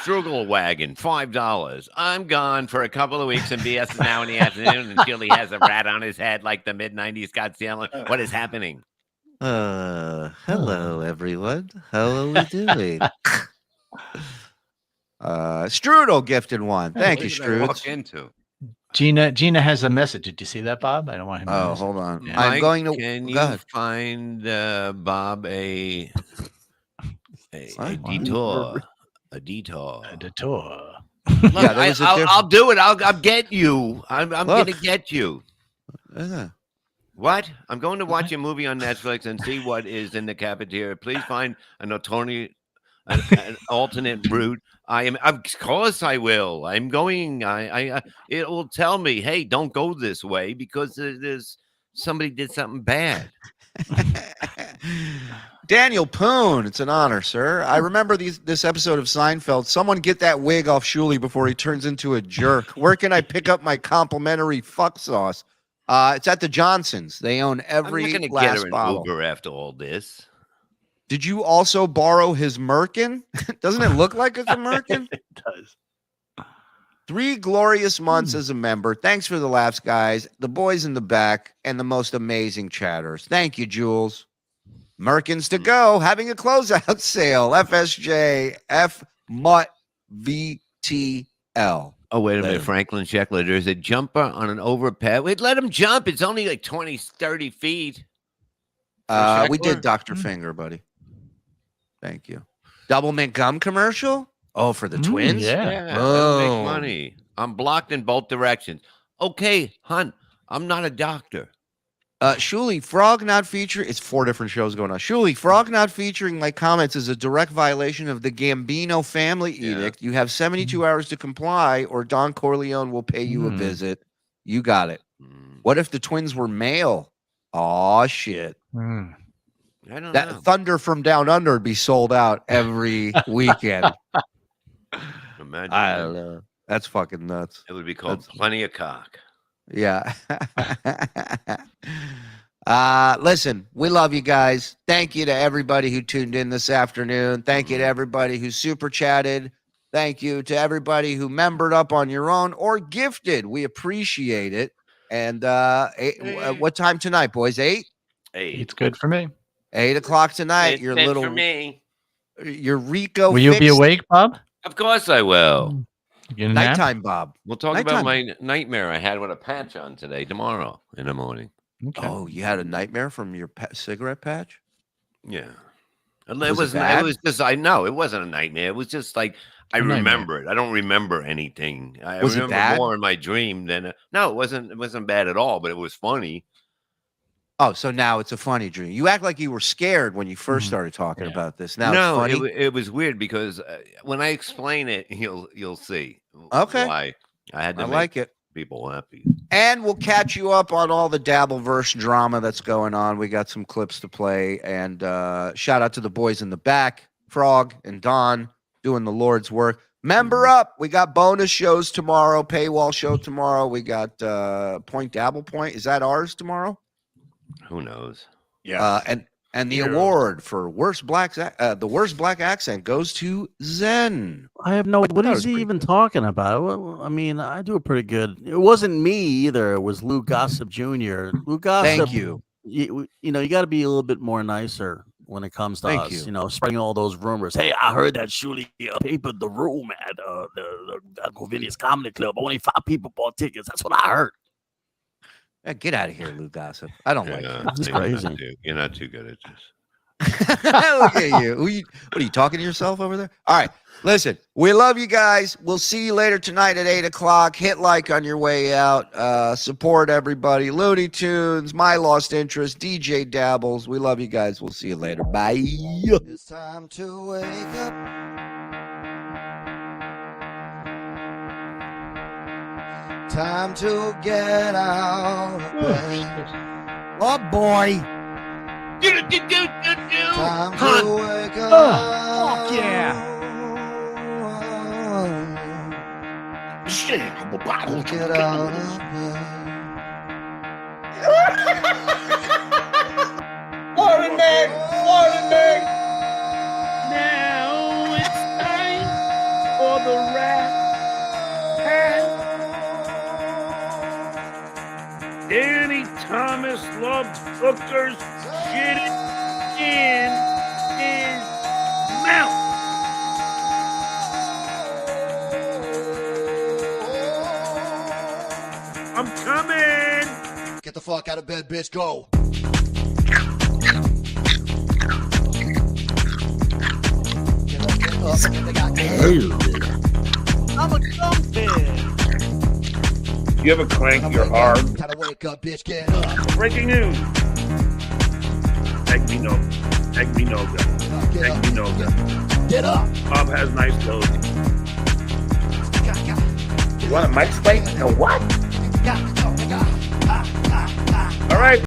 Struggle Wagon, $5. I'm gone for a couple of weeks and BS now in the afternoon until he has a rat on his head like the mid-90s Scott Salen. What is happening? Hello, everyone. How are we doing? Strudel gifted one. Thank you, Strudel. Walk into. Gina has a message. Did you see that, Bob? I don't want him. Oh, hold on. Yeah. I'm going to. Can go you ahead. find Bob a detour? A detour. A detour. Look, Yeah, I'll do it. I'll get you. I'm going to get you. What? I'm going to watch a movie on Netflix and see what is in the cafeteria. Please find an alternate route. Of course I will. I'm going. It will tell me, hey, don't go this way because there's somebody did something bad. Daniel Poon, it's an honor, sir. I remember this episode of Seinfeld. Someone get that wig off Shuli before he turns into a jerk. Where can I pick up my complimentary fuck sauce? It's at the Johnsons. They own every I'm not gonna last get her an bottle. Uber after all this. Did you also borrow his merkin? Doesn't it look like it's a merkin? It does. 3 glorious months as a member. Thanks for the laughs, guys. The boys in the back and the most amazing chatters. Thank you, Jules. Merkins to go. Having a closeout sale. FSJ F Mutt VTL. Oh, wait a minute, Franklin Sheckler. There's a jumper on an overpad. Wait, let him jump. It's only like 20, 30 feet. We did Dr. Finger, buddy. Thank you. Double mint gum commercial? Oh, for the twins? Yeah. Oh. Make money. I'm blocked in both directions. Okay, hun, I'm not a doctor. Shuli, Frog not featuring. It's 4 different shows going on. Shuli, Frog not featuring my comments is a direct violation of the Gambino family edict. You have 72 hours to comply, or Don Corleone will pay you a visit. You got it. What if the twins were male? Oh shit! I don't That know. Thunder from Down Under would be sold out every weekend. Imagine I that. don't know. That's fucking nuts. It would be called Plenty of Cock. Yeah. Listen, we love you guys. Thank you to everybody who tuned in this afternoon. Thank you to everybody who super chatted. Thank you to everybody who membered up on your own or gifted. We appreciate it. And what time tonight, boys? 8? 8. It's good for me. 8 o'clock tonight. It's Your meant little for me. your Rico. Will you be fixed awake, Bob? Of course I will. You get a nap? Nighttime, Bob. We'll talk Nighttime. about my nightmare I had with a patch on tomorrow in the morning. Okay. Oh, you had a nightmare from your cigarette patch? Yeah. Was it bad? It was just, I know it wasn't a nightmare. It was just like, I A nightmare. remember it. I don't remember anything. I Was it remember bad? more in my dream than, no, it wasn't bad at all, but it was funny. Oh, so now it's a funny dream. You act like you were scared when you first started talking about this. Now No, it's funny. it was weird because when I explain it, you'll see. Okay. Why I had to I make like it. people happy. And we'll catch you up on all the Dabbleverse drama that's going on. We got some clips to play. And shout out to the boys in the back, Frog and Don, doing the Lord's work. Member up. We got bonus shows tomorrow, paywall show tomorrow. We got Point Dabble Point. Is that ours tomorrow? Who knows? Yeah. And the award for worst black accent goes to Zen. I have no. What is he even talking about? Well, I mean, I do a pretty good. It wasn't me either. It was Lou Gossip Jr. Lou Gossip. Thank you. You know, you got to be a little bit more nicer when it comes to Thank us. you. You know, spreading all those rumors. Hey, I heard that Shuli papered the room at the Convenience Comedy Club. Only 5 people bought tickets. That's what I heard. Yeah, get out of here, Lou Gossip. I don't like it. This is crazy. You're not too good at this. Look at you. What are you talking to yourself over there? All right. Listen, we love you guys. We'll see you later tonight at 8 o'clock. Hit like on your way out. Support everybody. Looney Tunes, My Lost Interest, DJ Dabbles. We love you guys. We'll see you later. Bye. It's time to wake up. Time to get out of bed. Oh boy. Time to wake up. Fuck yeah. Get out of bed. Morning, Nick. Morning, Nick. Now it's time for the rap. Danny Thomas loves Booker's shit in his mouth. I'm coming. Get the fuck out of bed, bitch. Go. Get up, and they got I'm a dumphead. You ever crank your arm? Gotta wake up, bitch. Get up. Breaking news. Egg me no. Egg me no gun. Egg me no gun. Get up. Bob has nice clothes. You want a mic spike? A what? All right.